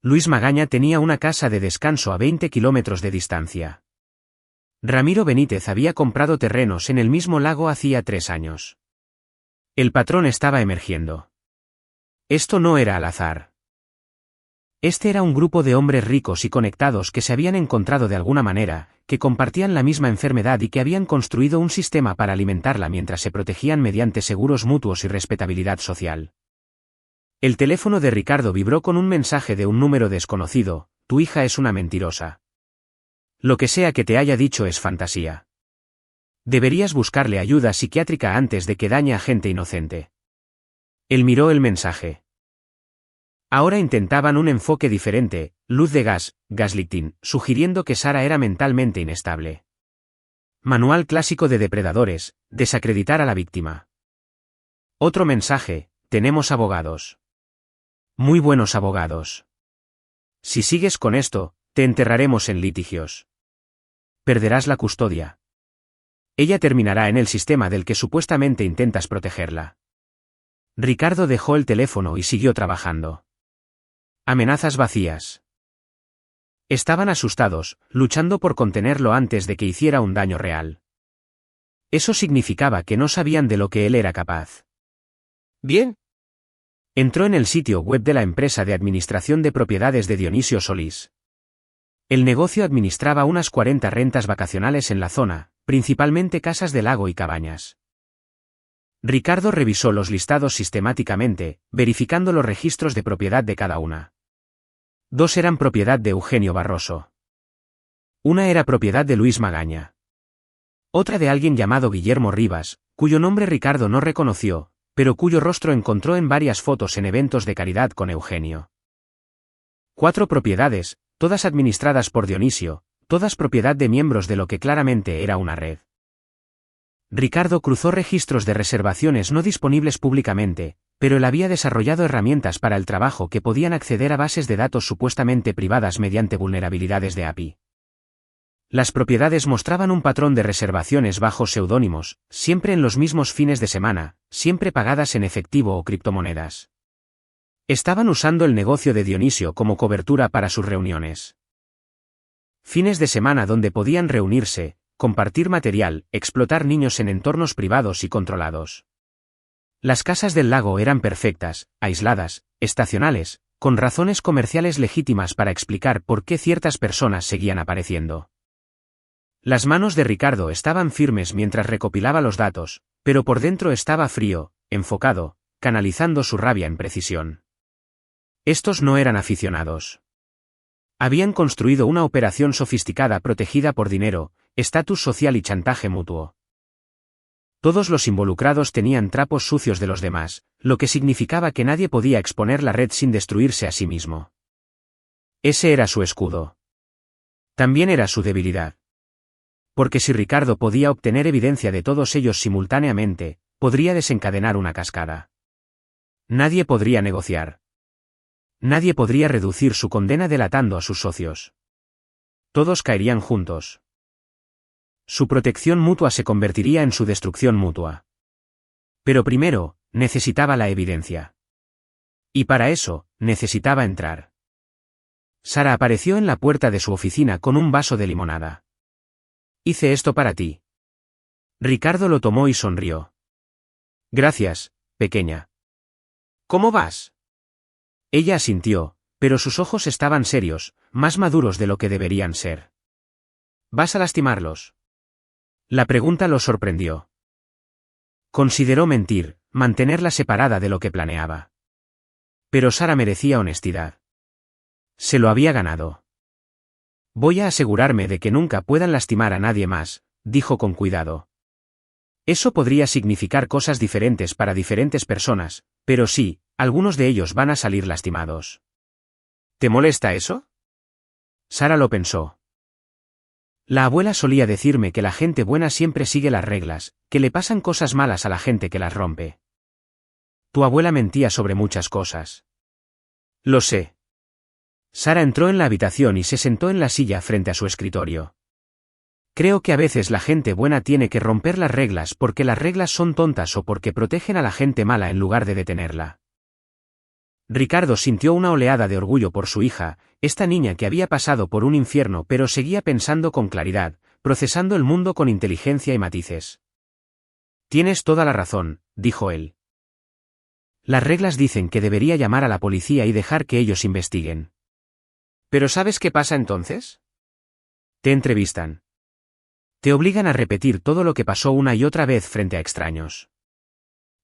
Luis Magaña tenía una casa de descanso a 20 kilómetros de distancia. Ramiro Benítez había comprado terrenos en el mismo lago hacía 3 años. El patrón estaba emergiendo. Esto no era al azar. Este era un grupo de hombres ricos y conectados que se habían encontrado de alguna manera, que compartían la misma enfermedad y que habían construido un sistema para alimentarla mientras se protegían mediante seguros mutuos y respetabilidad social. El teléfono de Ricardo vibró con un mensaje de un número desconocido: tu hija es una mentirosa. Lo que sea que te haya dicho es fantasía. Deberías buscarle ayuda psiquiátrica antes de que dañe a gente inocente. Él miró el mensaje. Ahora intentaban un enfoque diferente, luz de gas, gaslighting, sugiriendo que Sara era mentalmente inestable. Manual clásico de depredadores, desacreditar a la víctima. Otro mensaje: tenemos abogados. Muy buenos abogados. Si sigues con esto, te enterraremos en litigios. Perderás la custodia. Ella terminará en el sistema del que supuestamente intentas protegerla. Ricardo dejó el teléfono y siguió trabajando. Amenazas vacías. Estaban asustados, luchando por contenerlo antes de que hiciera un daño real. Eso significaba que no sabían de lo que él era capaz. Bien. Entró en el sitio web de la empresa de administración de propiedades de Dionisio Solís. El negocio administraba unas 40 rentas vacacionales en la zona, principalmente casas de lago y cabañas. Ricardo revisó los listados sistemáticamente, verificando los registros de propiedad de cada una. 2 eran propiedad de Eugenio Barroso. Una era propiedad de Luis Magaña. Otra de alguien llamado Guillermo Rivas, cuyo nombre Ricardo no reconoció, pero cuyo rostro encontró en varias fotos en eventos de caridad con Eugenio. 4 propiedades, todas administradas por Dionisio, todas propiedad de miembros de lo que claramente era una red. Ricardo cruzó registros de reservaciones no disponibles públicamente, pero él había desarrollado herramientas para el trabajo que podían acceder a bases de datos supuestamente privadas mediante vulnerabilidades de API. Las propiedades mostraban un patrón de reservaciones bajo seudónimos, siempre en los mismos fines de semana, siempre pagadas en efectivo o criptomonedas. Estaban usando el negocio de Dionisio como cobertura para sus reuniones. Fines de semana donde podían reunirse, compartir material, explotar niños en entornos privados y controlados. Las casas del lago eran perfectas, aisladas, estacionales, con razones comerciales legítimas para explicar por qué ciertas personas seguían apareciendo. Las manos de Ricardo estaban firmes mientras recopilaba los datos, pero por dentro estaba frío, enfocado, canalizando su rabia en precisión. Estos no eran aficionados. Habían construido una operación sofisticada protegida por dinero, estatus social y chantaje mutuo. Todos los involucrados tenían trapos sucios de los demás, lo que significaba que nadie podía exponer la red sin destruirse a sí mismo. Ese era su escudo. También era su debilidad. Porque si Ricardo podía obtener evidencia de todos ellos simultáneamente, podría desencadenar una cascada. Nadie podría negociar. Nadie podría reducir su condena delatando a sus socios. Todos caerían juntos. Su protección mutua se convertiría en su destrucción mutua. Pero primero, necesitaba la evidencia. Y para eso, necesitaba entrar. Sara apareció en la puerta de su oficina con un vaso de limonada. Hice esto para ti. Ricardo lo tomó y sonrió. Gracias, pequeña. ¿Cómo vas? Ella asintió, pero sus ojos estaban serios, más maduros de lo que deberían ser. ¿Vas a lastimarlos? La pregunta lo sorprendió. Consideró mentir, mantenerla separada de lo que planeaba. Pero Sara merecía honestidad. Se lo había ganado. Voy a asegurarme de que nunca puedan lastimar a nadie más, dijo con cuidado. Eso podría significar cosas diferentes para diferentes personas, pero sí, algunos de ellos van a salir lastimados. ¿Te molesta eso? Sara lo pensó. La abuela solía decirme que la gente buena siempre sigue las reglas, que le pasan cosas malas a la gente que las rompe. Tu abuela mentía sobre muchas cosas. Lo sé. Sara entró en la habitación y se sentó en la silla frente a su escritorio. Creo que a veces la gente buena tiene que romper las reglas porque las reglas son tontas o porque protegen a la gente mala en lugar de detenerla. Ricardo sintió una oleada de orgullo por su hija, esta niña que había pasado por un infierno pero seguía pensando con claridad, procesando el mundo con inteligencia y matices. Tienes toda la razón, dijo él. Las reglas dicen que debería llamar a la policía y dejar que ellos investiguen. ¿Pero sabes qué pasa entonces? Te entrevistan. Te obligan a repetir todo lo que pasó una y otra vez frente a extraños.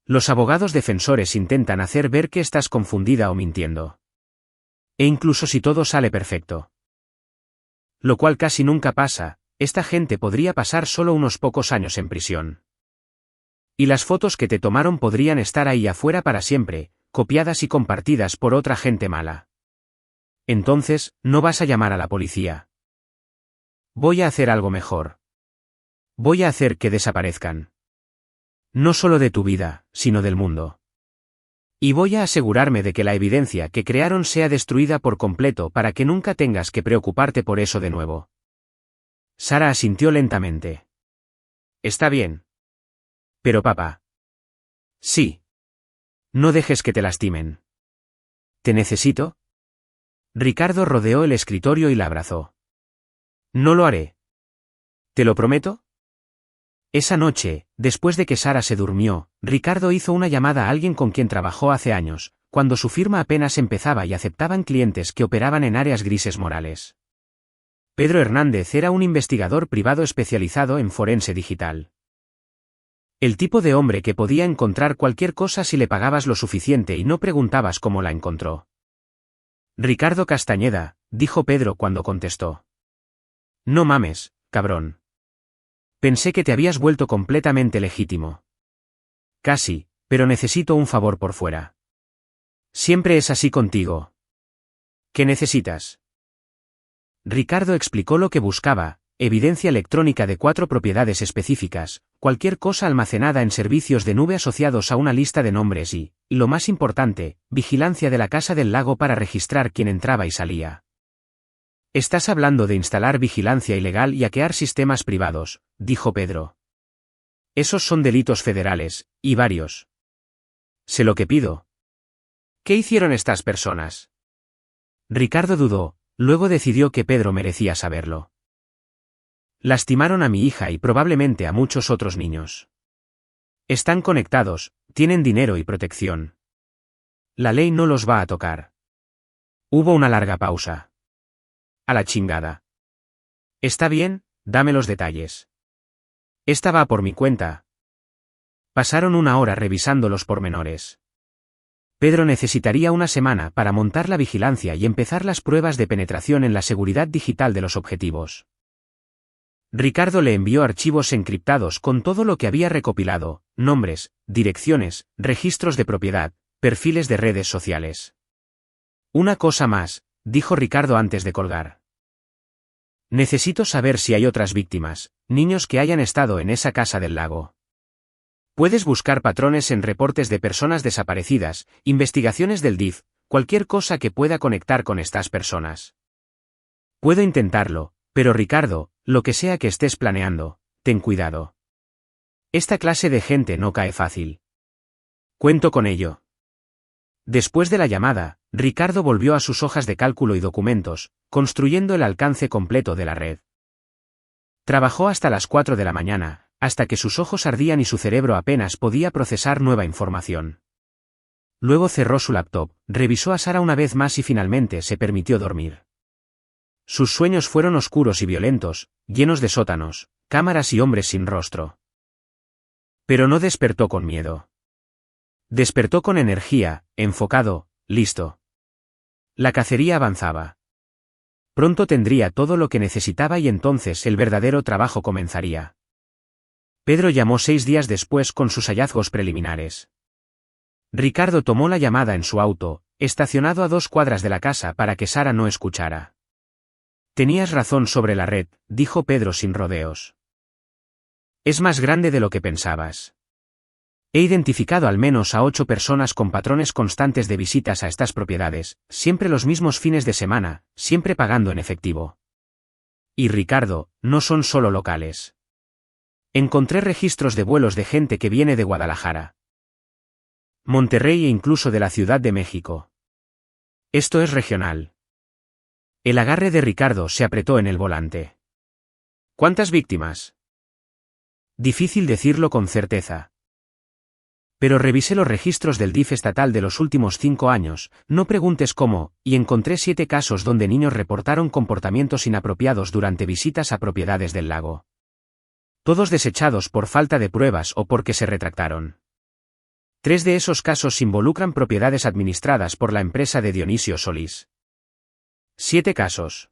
Los abogados defensores intentan hacer ver que estás confundida o mintiendo. E incluso si todo sale perfecto. Lo cual casi nunca pasa, esta gente podría pasar solo unos pocos años en prisión. Y las fotos que te tomaron podrían estar ahí afuera para siempre, copiadas y compartidas por otra gente mala. Entonces, no vas a llamar a la policía. Voy a hacer algo mejor. Voy a hacer que desaparezcan. No solo de tu vida, sino del mundo. Y voy a asegurarme de que la evidencia que crearon sea destruida por completo para que nunca tengas que preocuparte por eso de nuevo. Sara asintió lentamente. Está bien. Pero papá. Sí. No dejes que te lastimen. ¿Te necesito? Ricardo rodeó el escritorio y la abrazó. No lo haré. ¿Te lo prometo? Esa noche, después de que Sara se durmió, Ricardo hizo una llamada a alguien con quien trabajó hace años, cuando su firma apenas empezaba y aceptaban clientes que operaban en áreas grises morales. Pedro Hernández era un investigador privado especializado en forense digital. El tipo de hombre que podía encontrar cualquier cosa si le pagabas lo suficiente y no preguntabas cómo la encontró. Ricardo Castañeda, dijo Pedro cuando contestó. No mames, cabrón. Pensé que te habías vuelto completamente legítimo. Casi, pero necesito un favor por fuera. Siempre es así contigo. ¿Qué necesitas? Ricardo explicó lo que buscaba, evidencia electrónica de 4 propiedades específicas, cualquier cosa almacenada en servicios de nube asociados a una lista de nombres y, lo más importante, vigilancia de la Casa del Lago para registrar quién entraba y salía. Estás hablando de instalar vigilancia ilegal y hackear sistemas privados, dijo Pedro. Esos son delitos federales, y varios. Sé lo que pido. ¿Qué hicieron estas personas? Ricardo dudó, luego decidió que Pedro merecía saberlo. Lastimaron a mi hija y probablemente a muchos otros niños. Están conectados, tienen dinero y protección. La ley no los va a tocar. Hubo una larga pausa. A la chingada. Está bien, dame los detalles. Esta va por mi cuenta. Pasaron 1 hora revisando los pormenores. Pedro necesitaría 1 semana para montar la vigilancia y empezar las pruebas de penetración en la seguridad digital de los objetivos. Ricardo le envió archivos encriptados con todo lo que había recopilado, nombres, direcciones, registros de propiedad, perfiles de redes sociales. Una cosa más, dijo Ricardo antes de colgar. Necesito saber si hay otras víctimas, niños que hayan estado en esa Casa del Lago. Puedes buscar patrones en reportes de personas desaparecidas, investigaciones del DIF, cualquier cosa que pueda conectar con estas personas. Puedo intentarlo, pero Ricardo, lo que sea que estés planeando, ten cuidado. Esta clase de gente no cae fácil. Cuento con ello. Después de la llamada, Ricardo volvió a sus hojas de cálculo y documentos, construyendo el alcance completo de la red. Trabajó hasta las 4 de la mañana, hasta que sus ojos ardían y su cerebro apenas podía procesar nueva información. Luego cerró su laptop, revisó a Sara una vez más y finalmente se permitió dormir. Sus sueños fueron oscuros y violentos, llenos de sótanos, cámaras y hombres sin rostro. Pero no despertó con miedo. Despertó con energía, enfocado, listo. La cacería avanzaba. Pronto tendría todo lo que necesitaba y entonces el verdadero trabajo comenzaría. Pedro llamó 6 días después con sus hallazgos preliminares. Ricardo tomó la llamada en su auto, estacionado a 2 cuadras de la casa para que Sara no escuchara. Tenías razón sobre la red, dijo Pedro sin rodeos. Es más grande de lo que pensabas. He identificado al menos a 8 personas con patrones constantes de visitas a estas propiedades, siempre los mismos fines de semana, siempre pagando en efectivo. Y Ricardo, no son solo locales. Encontré registros de vuelos de gente que viene de Guadalajara, Monterrey e incluso de la Ciudad de México. Esto es regional. El agarre de Ricardo se apretó en el volante. ¿Cuántas víctimas? Difícil decirlo con certeza. Pero revisé los registros del DIF estatal de los últimos 5 años, no preguntes cómo, y encontré 7 casos donde niños reportaron comportamientos inapropiados durante visitas a propiedades del lago. Todos desechados por falta de pruebas o porque se retractaron. 3 de esos casos involucran propiedades administradas por la empresa de Dionisio Solís. 7 casos.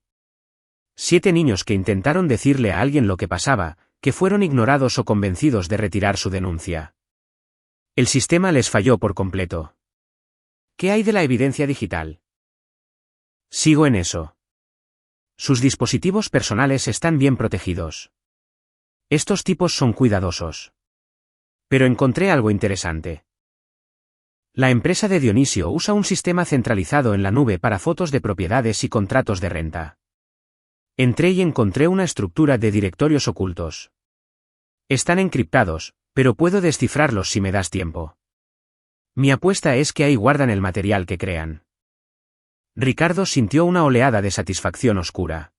7 niños que intentaron decirle a alguien lo que pasaba, que fueron ignorados o convencidos de retirar su denuncia. El sistema les falló por completo. ¿Qué hay de la evidencia digital? Sigo en eso. Sus dispositivos personales están bien protegidos. Estos tipos son cuidadosos. Pero encontré algo interesante. La empresa de Dionisio usa un sistema centralizado en la nube para fotos de propiedades y contratos de renta. Entré y encontré una estructura de directorios ocultos. Están encriptados, pero puedo descifrarlos si me das tiempo. Mi apuesta es que ahí guardan el material que crean. Ricardo sintió una oleada de satisfacción oscura.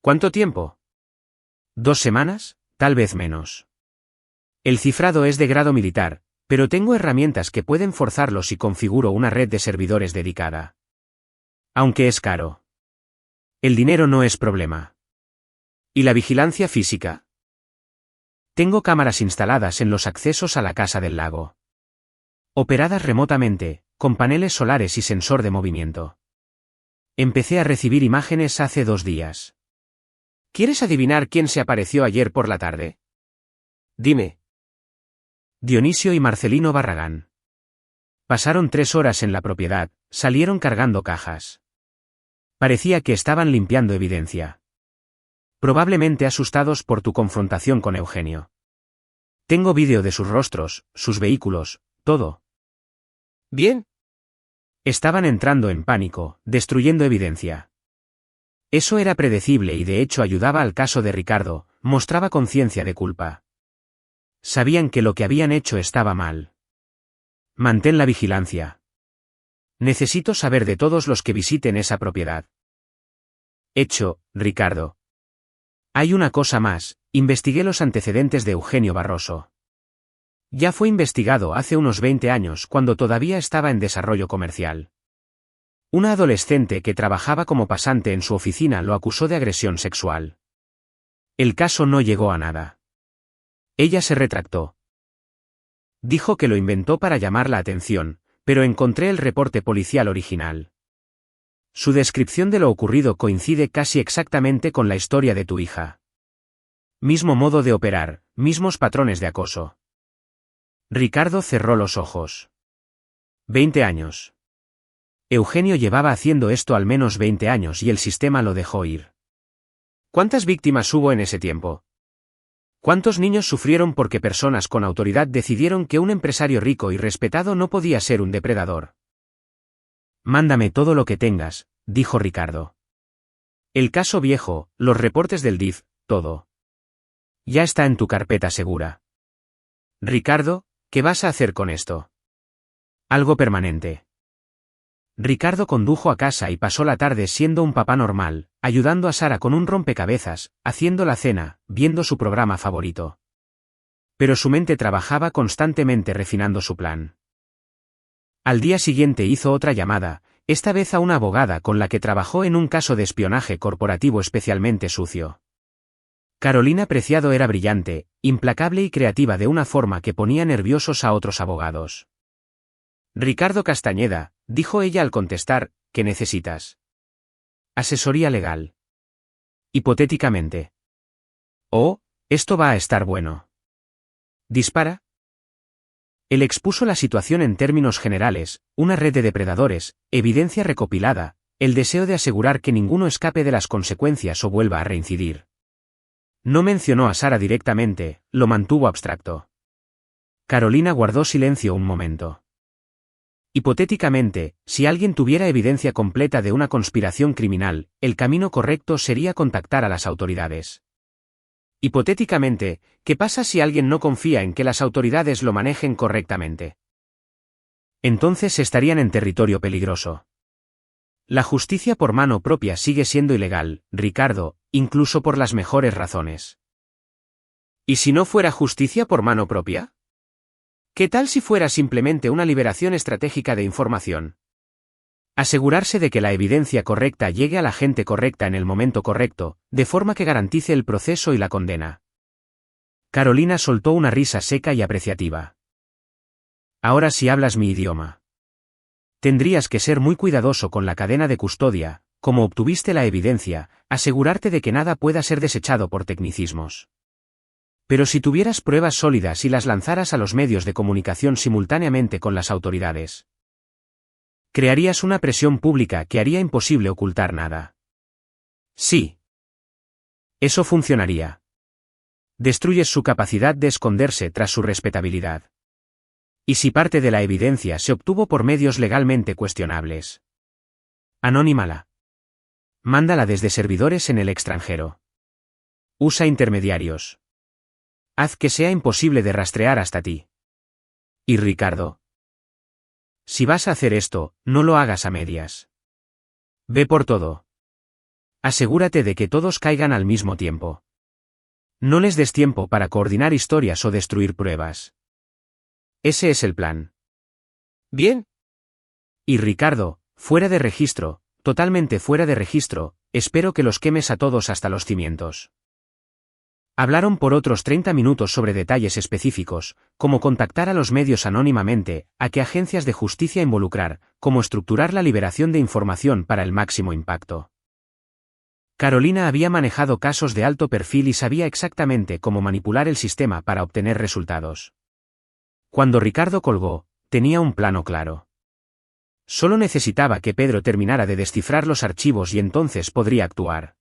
¿Cuánto tiempo? ¿2 semanas? Tal vez menos. El cifrado es de grado militar, pero tengo herramientas que pueden forzarlo si configuro una red de servidores dedicada. Aunque es caro. El dinero no es problema. ¿Y la vigilancia física? Tengo cámaras instaladas en los accesos a la casa del lago. Operadas remotamente, con paneles solares y sensor de movimiento. Empecé a recibir imágenes hace 2 días. ¿Quieres adivinar quién se apareció ayer por la tarde? Dime. Dionisio y Marcelino Barragán. Pasaron 3 horas en la propiedad, salieron cargando cajas. Parecía que estaban limpiando evidencia. Probablemente asustados por tu confrontación con Eugenio. Tengo vídeo de sus rostros, sus vehículos, todo. ¿Bien? Estaban entrando en pánico, destruyendo evidencia. Eso era predecible y de hecho ayudaba al caso de Ricardo, mostraba conciencia de culpa. Sabían que lo que habían hecho estaba mal. Mantén la vigilancia. Necesito saber de todos los que visiten esa propiedad. Hecho, Ricardo. Hay una cosa más, investigué los antecedentes de Eugenio Barroso. Ya fue investigado hace unos 20 años cuando todavía estaba en desarrollo comercial. Una adolescente que trabajaba como pasante en su oficina lo acusó de agresión sexual. El caso no llegó a nada. Ella se retractó. Dijo que lo inventó para llamar la atención, pero encontré el reporte policial original. Su descripción de lo ocurrido coincide casi exactamente con la historia de tu hija. Mismo modo de operar, mismos patrones de acoso. Ricardo cerró los ojos. 20 años. Eugenio llevaba haciendo esto al menos 20 años y el sistema lo dejó ir. ¿Cuántas víctimas hubo en ese tiempo? ¿Cuántos niños sufrieron porque personas con autoridad decidieron que un empresario rico y respetado no podía ser un depredador? Mándame todo lo que tengas, dijo Ricardo. El caso viejo, los reportes del DIF, todo. Ya está en tu carpeta segura. Ricardo, ¿qué vas a hacer con esto? Algo permanente. Ricardo condujo a casa y pasó la tarde siendo un papá normal, ayudando a Sara con un rompecabezas, haciendo la cena, viendo su programa favorito. Pero su mente trabajaba constantemente refinando su plan. Al día siguiente hizo otra llamada, esta vez a una abogada con la que trabajó en un caso de espionaje corporativo especialmente sucio. Carolina Preciado era brillante, implacable y creativa de una forma que ponía nerviosos a otros abogados. Ricardo Castañeda, dijo ella al contestar, ¿qué necesitas? Asesoría legal. Hipotéticamente. Oh, esto va a estar bueno. ¿Dispara? Él expuso la situación en términos generales, una red de depredadores, evidencia recopilada, el deseo de asegurar que ninguno escape de las consecuencias o vuelva a reincidir. No mencionó a Sara directamente, lo mantuvo abstracto. Carolina guardó silencio un momento. Hipotéticamente, si alguien tuviera evidencia completa de una conspiración criminal, el camino correcto sería contactar a las autoridades. Hipotéticamente, ¿qué pasa si alguien no confía en que las autoridades lo manejen correctamente? Entonces estarían en territorio peligroso. La justicia por mano propia sigue siendo ilegal, Ricardo, incluso por las mejores razones. ¿Y si no fuera justicia por mano propia? ¿Qué tal si fuera simplemente una liberación estratégica de información? Asegurarse de que la evidencia correcta llegue a la gente correcta en el momento correcto, de forma que garantice el proceso y la condena. Carolina soltó una risa seca y apreciativa. Ahora sí hablas mi idioma. Tendrías que ser muy cuidadoso con la cadena de custodia, como obtuviste la evidencia, asegurarte de que nada pueda ser desechado por tecnicismos. Pero si tuvieras pruebas sólidas y las lanzaras a los medios de comunicación simultáneamente con las autoridades, crearías una presión pública que haría imposible ocultar nada. Sí. Eso funcionaría. Destruyes su capacidad de esconderse tras su respetabilidad. ¿Y si parte de la evidencia se obtuvo por medios legalmente cuestionables? Anónimala. Mándala desde servidores en el extranjero. Usa intermediarios. Haz que sea imposible de rastrear hasta ti. Y Ricardo. Si vas a hacer esto, no lo hagas a medias. Ve por todo. Asegúrate de que todos caigan al mismo tiempo. No les des tiempo para coordinar historias o destruir pruebas. Ese es el plan. Bien. Y Ricardo, fuera de registro, totalmente fuera de registro, espero que los quemes a todos hasta los cimientos. Hablaron por otros 30 minutos sobre detalles específicos, como contactar a los medios anónimamente, a qué agencias de justicia involucrar, cómo estructurar la liberación de información para el máximo impacto. Carolina había manejado casos de alto perfil y sabía exactamente cómo manipular el sistema para obtener resultados. Cuando Ricardo colgó, tenía un plano claro. Solo necesitaba que Pedro terminara de descifrar los archivos y entonces podría actuar.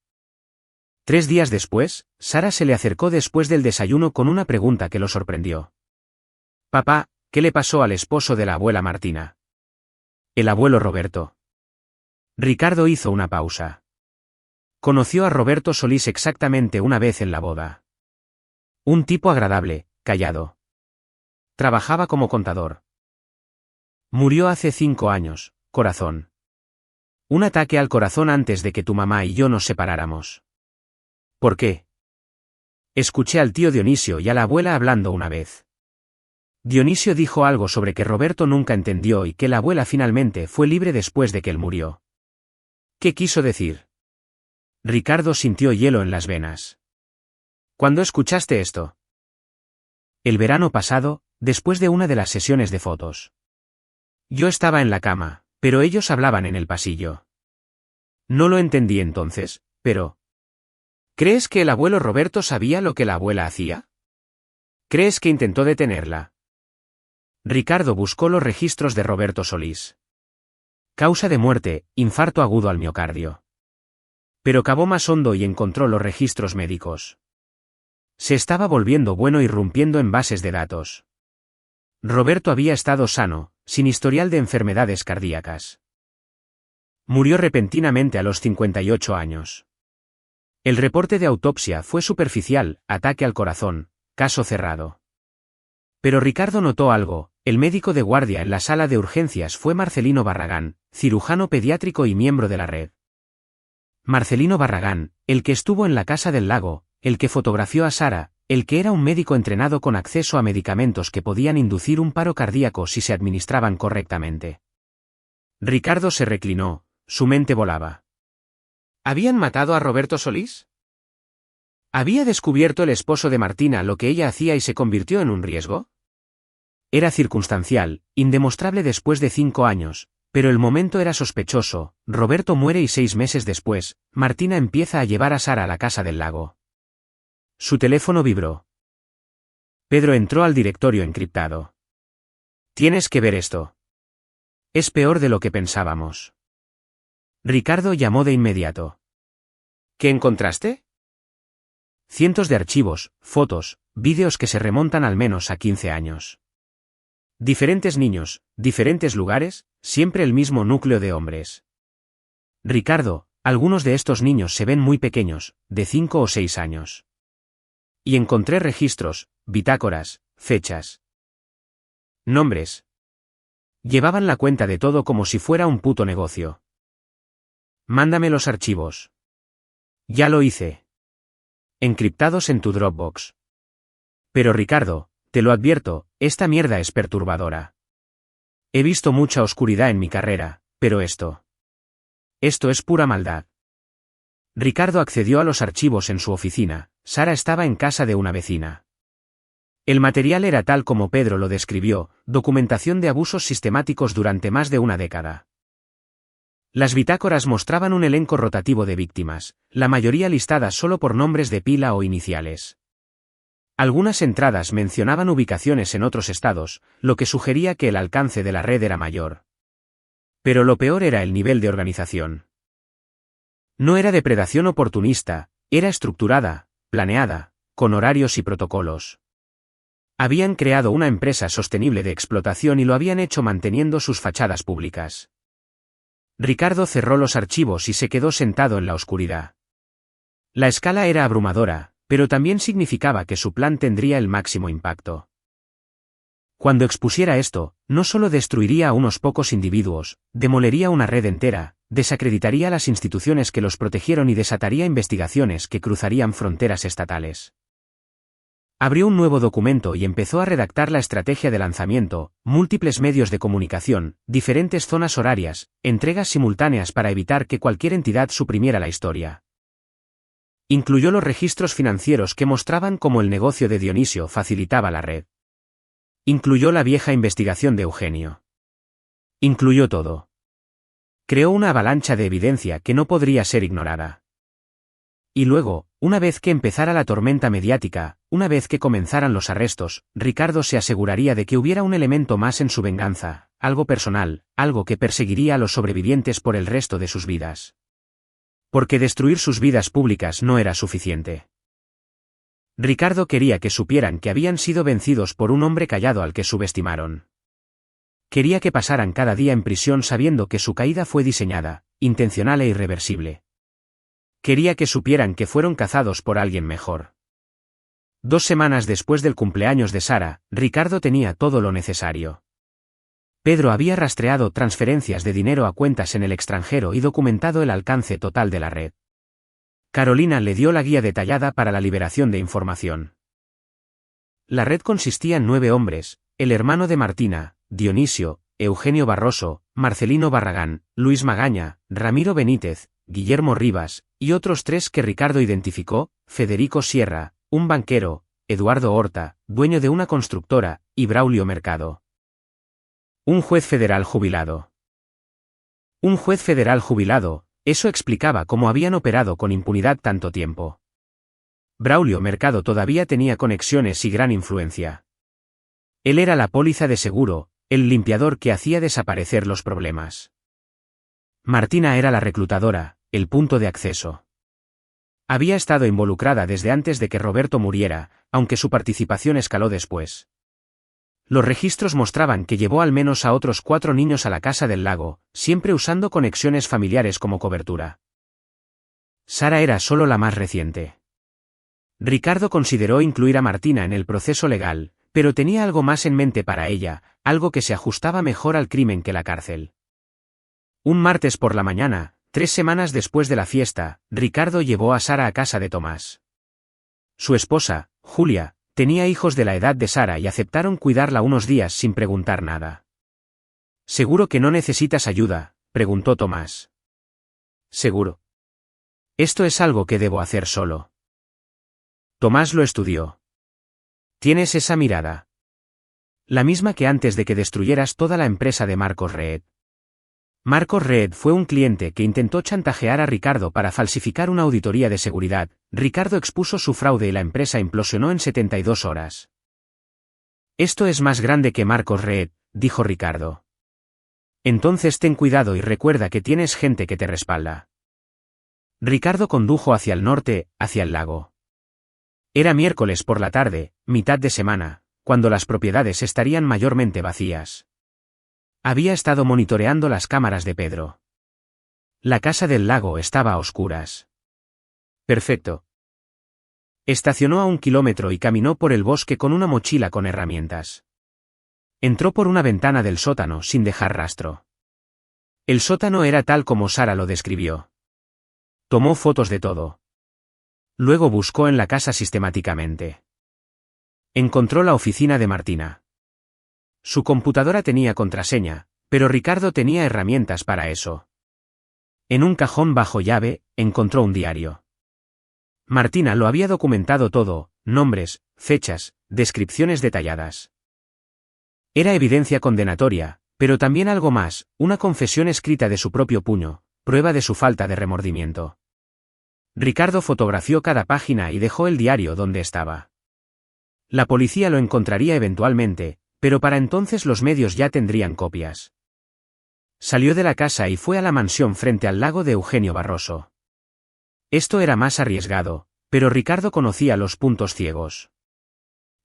3 días después, Sara se le acercó después del desayuno con una pregunta que lo sorprendió. Papá, ¿qué le pasó al esposo de la abuela Martina? El abuelo Roberto. Ricardo hizo una pausa. Conoció a Roberto Solís exactamente una vez en la boda. Un tipo agradable, callado. Trabajaba como contador. Murió hace 5 años, corazón. Un ataque al corazón antes de que tu mamá y yo nos separáramos. ¿Por qué? Escuché al tío Dionisio y a la abuela hablando una vez. Dionisio dijo algo sobre que Roberto nunca entendió y que la abuela finalmente fue libre después de que él murió. ¿Qué quiso decir? Ricardo sintió hielo en las venas. ¿Cuándo escuchaste esto? El verano pasado, después de una de las sesiones de fotos. Yo estaba en la cama, pero ellos hablaban en el pasillo. No lo entendí entonces, pero... ¿Crees que el abuelo Roberto sabía lo que la abuela hacía? ¿Crees que intentó detenerla? Ricardo buscó los registros de Roberto Solís. Causa de muerte, infarto agudo al miocardio. Pero cavó más hondo y encontró los registros médicos. Se estaba volviendo bueno irrumpiendo en bases de datos. Roberto había estado sano, sin historial de enfermedades cardíacas. Murió repentinamente a los 58 años. El reporte de autopsia fue superficial, ataque al corazón, caso cerrado. Pero Ricardo notó algo, el médico de guardia en la sala de urgencias fue Marcelino Barragán, cirujano pediátrico y miembro de la red. Marcelino Barragán, el que estuvo en la Casa del Lago, el que fotografió a Sara, el que era un médico entrenado con acceso a medicamentos que podían inducir un paro cardíaco si se administraban correctamente. Ricardo se reclinó, su mente volaba. ¿Habían matado a Roberto Solís? ¿Había descubierto el esposo de Martina lo que ella hacía y se convirtió en un riesgo? Era circunstancial, indemostrable después de 5 años, pero el momento era sospechoso. Roberto muere y 6 meses después, Martina empieza a llevar a Sara a la Casa del Lago. Su teléfono vibró. Pedro entró al directorio encriptado. Tienes que ver esto. Es peor de lo que pensábamos. Ricardo llamó de inmediato. ¿Qué encontraste? Cientos de archivos, fotos, vídeos que se remontan al menos a 15 años. Diferentes niños, diferentes lugares, siempre el mismo núcleo de hombres. Ricardo, algunos de estos niños se ven muy pequeños, de 5 o 6 años. Y encontré registros, bitácoras, fechas. Nombres. Llevaban la cuenta de todo como si fuera un puto negocio. Mándame los archivos. Ya lo hice. Encriptados en tu Dropbox. Pero Ricardo, te lo advierto, esta mierda es perturbadora. He visto mucha oscuridad en mi carrera, pero esto es pura maldad. Ricardo accedió a los archivos en su oficina. Sara estaba en casa de una vecina. El material era tal como Pedro lo describió, documentación de abusos sistemáticos durante más de una década. Las bitácoras mostraban un elenco rotativo de víctimas, la mayoría listadas solo por nombres de pila o iniciales. Algunas entradas mencionaban ubicaciones en otros estados, lo que sugería que el alcance de la red era mayor. Pero lo peor era el nivel de organización. No era depredación oportunista, era estructurada, planeada, con horarios y protocolos. Habían creado una empresa sostenible de explotación y lo habían hecho manteniendo sus fachadas públicas. Ricardo cerró los archivos y se quedó sentado en la oscuridad. La escala era abrumadora, pero también significaba que su plan tendría el máximo impacto. Cuando expusiera esto, no solo destruiría a unos pocos individuos, demolería una red entera, desacreditaría las instituciones que los protegieron y desataría investigaciones que cruzarían fronteras estatales. Abrió un nuevo documento y empezó a redactar la estrategia de lanzamiento, múltiples medios de comunicación, diferentes zonas horarias, entregas simultáneas para evitar que cualquier entidad suprimiera la historia. Incluyó los registros financieros que mostraban cómo el negocio de Dionisio facilitaba la red. Incluyó la vieja investigación de Eugenio. Incluyó todo. Creó una avalancha de evidencia que no podría ser ignorada. Y luego, una vez que empezara la tormenta mediática, una vez que comenzaran los arrestos, Ricardo se aseguraría de que hubiera un elemento más en su venganza, algo personal, algo que perseguiría a los sobrevivientes por el resto de sus vidas. Porque destruir sus vidas públicas no era suficiente. Ricardo quería que supieran que habían sido vencidos por un hombre callado al que subestimaron. Quería que pasaran cada día en prisión sabiendo que su caída fue diseñada, intencional e irreversible. Quería que supieran que fueron cazados por alguien mejor. 2 semanas después del cumpleaños de Sara, Ricardo tenía todo lo necesario. Pedro había rastreado transferencias de dinero a cuentas en el extranjero y documentado el alcance total de la red. Carolina le dio la guía detallada para la liberación de información. La red consistía en 9 hombres, el hermano de Martina, Dionisio, Eugenio Barroso, Marcelino Barragán, Luis Magaña, Ramiro Benítez, Guillermo Rivas, y otros 3 que Ricardo identificó: Federico Sierra, un banquero, Eduardo Horta, dueño de una constructora, y Braulio Mercado. Un juez federal jubilado. Un juez federal jubilado, eso explicaba cómo habían operado con impunidad tanto tiempo. Braulio Mercado todavía tenía conexiones y gran influencia. Él era la póliza de seguro, el limpiador que hacía desaparecer los problemas. Martina era la reclutadora, el punto de acceso. Había estado involucrada desde antes de que Roberto muriera, aunque su participación escaló después. Los registros mostraban que llevó al menos a otros 4 niños a la casa del lago, siempre usando conexiones familiares como cobertura. Sara era solo la más reciente. Ricardo consideró incluir a Martina en el proceso legal, pero tenía algo más en mente para ella, algo que se ajustaba mejor al crimen que la cárcel. Un martes por la mañana, 3 semanas después de la fiesta, Ricardo llevó a Sara a casa de Tomás. Su esposa, Julia, tenía hijos de la edad de Sara y aceptaron cuidarla unos días sin preguntar nada. ¿Seguro que no necesitas ayuda?, preguntó Tomás. Seguro. Esto es algo que debo hacer solo. Tomás lo estudió. Tienes esa mirada. La misma que antes de que destruyeras toda la empresa de Marcos Reed. Marcos Reed fue un cliente que intentó chantajear a Ricardo para falsificar una auditoría de seguridad. Ricardo expuso su fraude y la empresa implosionó en 72 horas. Esto es más grande que Marcos Reed, dijo Ricardo. Entonces ten cuidado y recuerda que tienes gente que te respalda. Ricardo condujo hacia el norte, hacia el lago. Era miércoles por la tarde, mitad de semana, cuando las propiedades estarían mayormente vacías. Había estado monitoreando las cámaras de Pedro. La casa del lago estaba a oscuras. Perfecto. Estacionó a 1 kilómetro y caminó por el bosque con una mochila con herramientas. Entró por una ventana del sótano sin dejar rastro. El sótano era tal como Sara lo describió. Tomó fotos de todo. Luego buscó en la casa sistemáticamente. Encontró la oficina de Martina. Su computadora tenía contraseña, pero Ricardo tenía herramientas para eso. En un cajón bajo llave, encontró un diario. Martina lo había documentado todo, nombres, fechas, descripciones detalladas. Era evidencia condenatoria, pero también algo más, una confesión escrita de su propio puño, prueba de su falta de remordimiento. Ricardo fotografió cada página y dejó el diario donde estaba. La policía lo encontraría eventualmente, pero para entonces los medios ya tendrían copias. Salió de la casa y fue a la mansión frente al lago de Eugenio Barroso. Esto era más arriesgado, pero Ricardo conocía los puntos ciegos.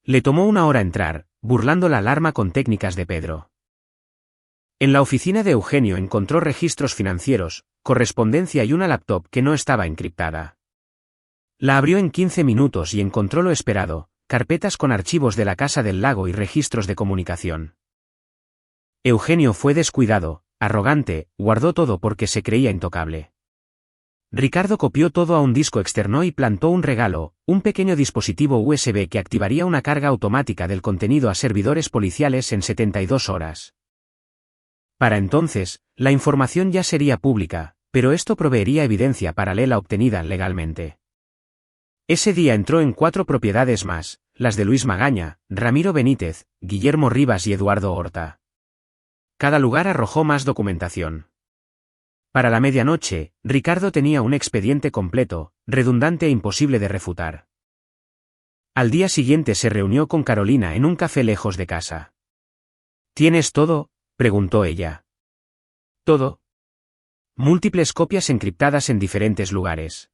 Le tomó 1 hora entrar, burlando la alarma con técnicas de Pedro. En la oficina de Eugenio encontró registros financieros, correspondencia y una laptop que no estaba encriptada. La abrió en 15 minutos y encontró lo esperado, carpetas con archivos de la Casa del Lago y registros de comunicación. Eugenio fue descuidado, arrogante, guardó todo porque se creía intocable. Ricardo copió todo a un disco externo y plantó un regalo, un pequeño dispositivo USB que activaría una carga automática del contenido a servidores policiales en 72 horas. Para entonces, la información ya sería pública, pero esto proveería evidencia paralela obtenida legalmente. Ese día entró en 4 propiedades más, las de Luis Magaña, Ramiro Benítez, Guillermo Rivas y Eduardo Horta. Cada lugar arrojó más documentación. Para la medianoche, Ricardo tenía un expediente completo, redundante e imposible de refutar. Al día siguiente se reunió con Carolina en un café lejos de casa. ¿Tienes todo?, preguntó ella. ¿Todo? Múltiples copias encriptadas en diferentes lugares.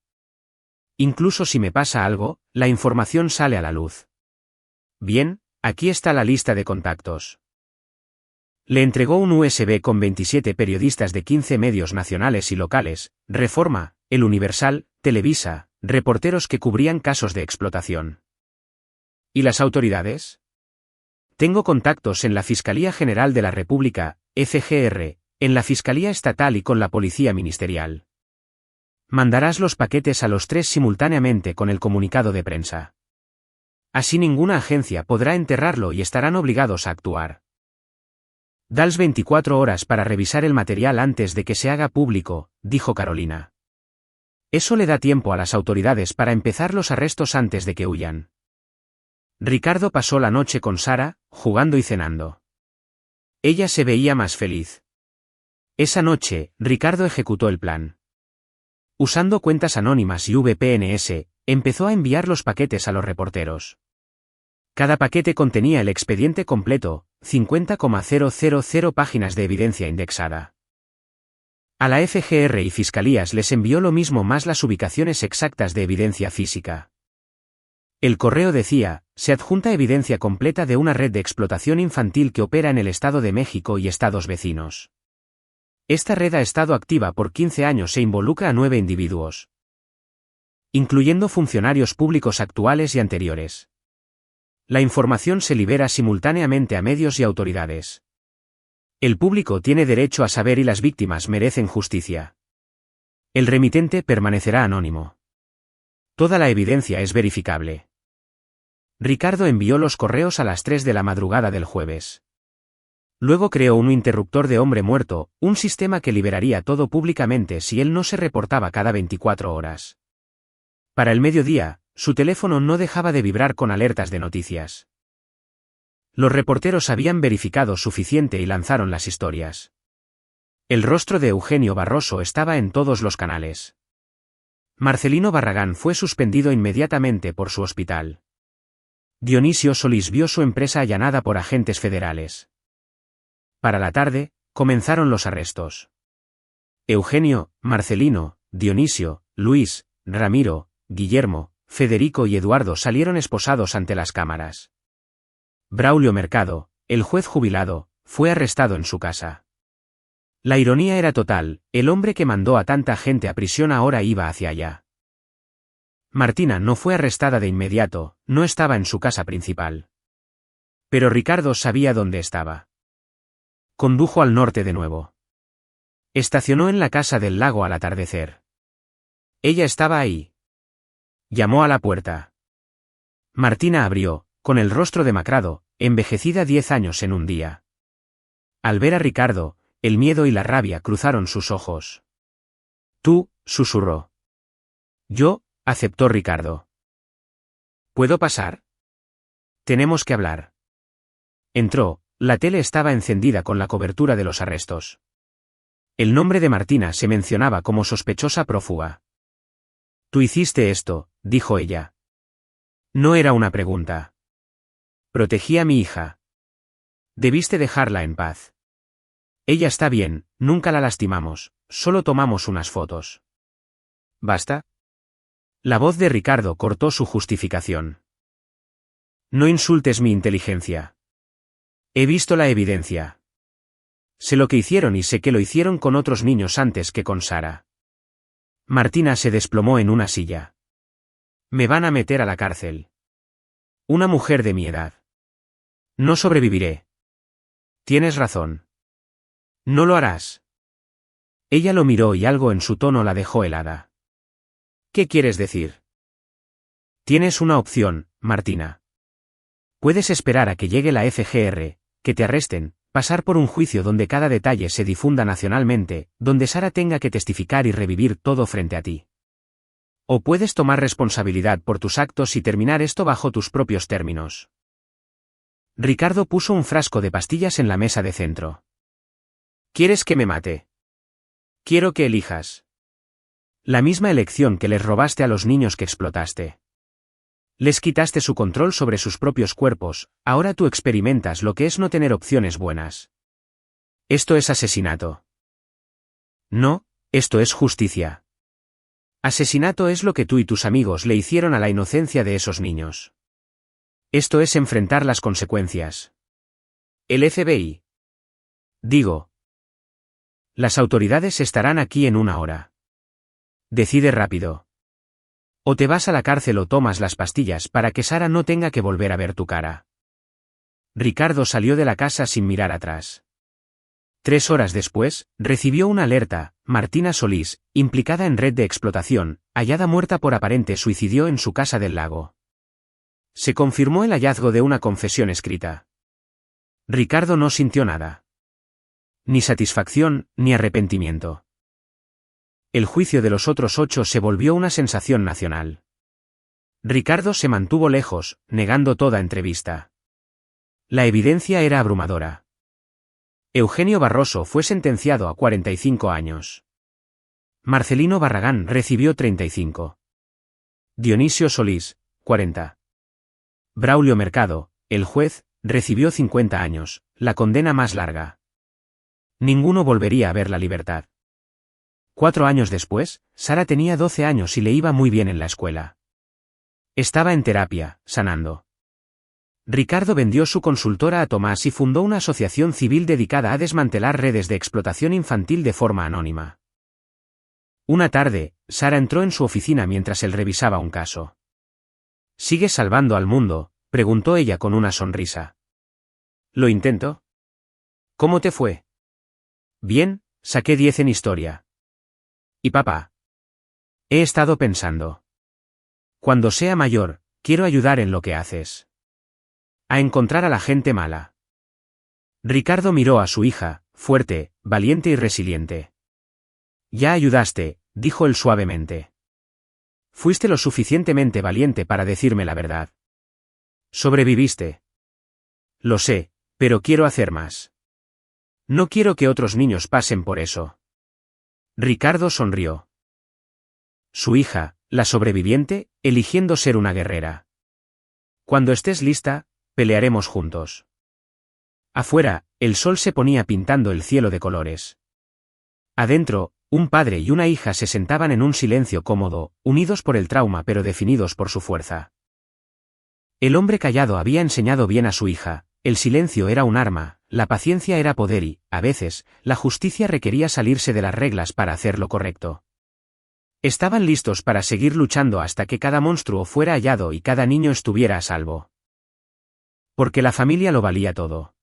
Incluso si me pasa algo, la información sale a la luz. Bien, aquí está la lista de contactos. Le entregó un USB con 27 periodistas de 15 medios nacionales y locales, Reforma, El Universal, Televisa, reporteros que cubrían casos de explotación. ¿Y las autoridades? Tengo contactos en la Fiscalía General de la República, FGR, en la Fiscalía Estatal y con la Policía Ministerial. Mandarás los paquetes a los 3 simultáneamente con el comunicado de prensa. Así ninguna agencia podrá enterrarlo y estarán obligados a actuar. Dales 24 horas para revisar el material antes de que se haga público, dijo Carolina. Eso le da tiempo a las autoridades para empezar los arrestos antes de que huyan. Ricardo pasó la noche con Sara, jugando y cenando. Ella se veía más feliz. Esa noche, Ricardo ejecutó el plan. Usando cuentas anónimas y VPNs, empezó a enviar los paquetes a los reporteros. Cada paquete contenía el expediente completo, 50,000 páginas de evidencia indexada. A la FGR y fiscalías les envió lo mismo más las ubicaciones exactas de evidencia física. El correo decía, se adjunta evidencia completa de una red de explotación infantil que opera en el Estado de México y estados vecinos. Esta red ha estado activa por 15 años e involucra a 9 individuos, incluyendo funcionarios públicos actuales y anteriores. La información se libera simultáneamente a medios y autoridades. El público tiene derecho a saber y las víctimas merecen justicia. El remitente permanecerá anónimo. Toda la evidencia es verificable. Ricardo envió los correos a las 3 de la madrugada del jueves. Luego creó un interruptor de hombre muerto, un sistema que liberaría todo públicamente si él no se reportaba cada 24 horas. Para el mediodía, su teléfono no dejaba de vibrar con alertas de noticias. Los reporteros habían verificado suficiente y lanzaron las historias. El rostro de Eugenio Barroso estaba en todos los canales. Marcelino Barragán fue suspendido inmediatamente por su hospital. Dionisio Solís vio su empresa allanada por agentes federales. Para la tarde, comenzaron los arrestos. Eugenio, Marcelino, Dionisio, Luis, Ramiro, Guillermo, Federico y Eduardo salieron esposados ante las cámaras. Braulio Mercado, el juez jubilado, fue arrestado en su casa. La ironía era total, el hombre que mandó a tanta gente a prisión ahora iba hacia allá. Martina no fue arrestada de inmediato, no estaba en su casa principal. Pero Ricardo sabía dónde estaba. Condujo al norte de nuevo. Estacionó en la Casa del Lago al atardecer. Ella estaba ahí. Llamó a la puerta. Martina abrió, con el rostro demacrado, envejecida 10 años en un día. Al ver a Ricardo, el miedo y la rabia cruzaron sus ojos. Tú, susurró. Yo, aceptó Ricardo. ¿Puedo pasar? Tenemos que hablar. Entró, la tele estaba encendida con la cobertura de los arrestos. El nombre de Martina se mencionaba como sospechosa prófuga. Tú hiciste esto, dijo ella. No era una pregunta. Protegí a mi hija. Debiste dejarla en paz. Ella está bien, nunca la lastimamos, solo tomamos unas fotos. ¿Basta? La voz de Ricardo cortó su justificación. No insultes mi inteligencia. He visto la evidencia. Sé lo que hicieron y sé que lo hicieron con otros niños antes que con Sara. Martina se desplomó en una silla. Me van a meter a la cárcel. Una mujer de mi edad. No sobreviviré. Tienes razón. No lo harás. Ella lo miró y algo en su tono la dejó helada. ¿Qué quieres decir? Tienes una opción, Martina. Puedes esperar a que llegue la FGR, que te arresten, pasar por un juicio donde cada detalle se difunda nacionalmente, donde Sara tenga que testificar y revivir todo frente a ti. O puedes tomar responsabilidad por tus actos y terminar esto bajo tus propios términos. Ricardo puso un frasco de pastillas en la mesa de centro. ¿Quieres que me mate? Quiero que elijas. La misma elección que les robaste a los niños que explotaste. Les quitaste su control sobre sus propios cuerpos, ahora tú experimentas lo que es no tener opciones buenas. Esto es asesinato. No, esto es justicia. Asesinato es lo que tú y tus amigos le hicieron a la inocencia de esos niños. Esto es enfrentar las consecuencias. El FBI. Digo. Las autoridades estarán aquí en 1 hora. Decide rápido. O te vas a la cárcel o tomas las pastillas para que Sara no tenga que volver a ver tu cara. Ricardo salió de la casa sin mirar atrás. 3 horas después, recibió una alerta: Martina Solís, implicada en red de explotación, hallada muerta por aparente suicidio en su casa del lago. Se confirmó el hallazgo de una confesión escrita. Ricardo no sintió nada. Ni satisfacción, ni arrepentimiento. El juicio de los otros 8 se volvió una sensación nacional. Ricardo se mantuvo lejos, negando toda entrevista. La evidencia era abrumadora. Eugenio Barroso fue sentenciado a 45 años. Marcelino Barragán recibió 35. Dionisio Solís, 40. Braulio Mercado, el juez, recibió 50 años, la condena más larga. Ninguno volvería a ver la libertad. 4 años después, Sara tenía 12 años y le iba muy bien en la escuela. Estaba en terapia, sanando. Ricardo vendió su consultora a Tomás y fundó una asociación civil dedicada a desmantelar redes de explotación infantil de forma anónima. Una tarde, Sara entró en su oficina mientras él revisaba un caso. ¿Sigues salvando al mundo?, preguntó ella con una sonrisa. ¿Lo intento? ¿Cómo te fue? Bien, saqué 10 en historia. ¿Y papá? He estado pensando. Cuando sea mayor, quiero ayudar en lo que haces. A encontrar a la gente mala. Ricardo miró a su hija, fuerte, valiente y resiliente. Ya ayudaste, dijo él suavemente. Fuiste lo suficientemente valiente para decirme la verdad. Sobreviviste. Lo sé, pero quiero hacer más. No quiero que otros niños pasen por eso. Ricardo sonrió. Su hija, la sobreviviente, eligiendo ser una guerrera. Cuando estés lista, pelearemos juntos. Afuera, el sol se ponía pintando el cielo de colores. Adentro, un padre y una hija se sentaban en un silencio cómodo, unidos por el trauma pero definidos por su fuerza. El hombre callado había enseñado bien a su hija: el silencio era un arma, la paciencia era poder y, a veces, la justicia requería salirse de las reglas para hacer lo correcto. Estaban listos para seguir luchando hasta que cada monstruo fuera hallado y cada niño estuviera a salvo. Porque la familia lo valía todo.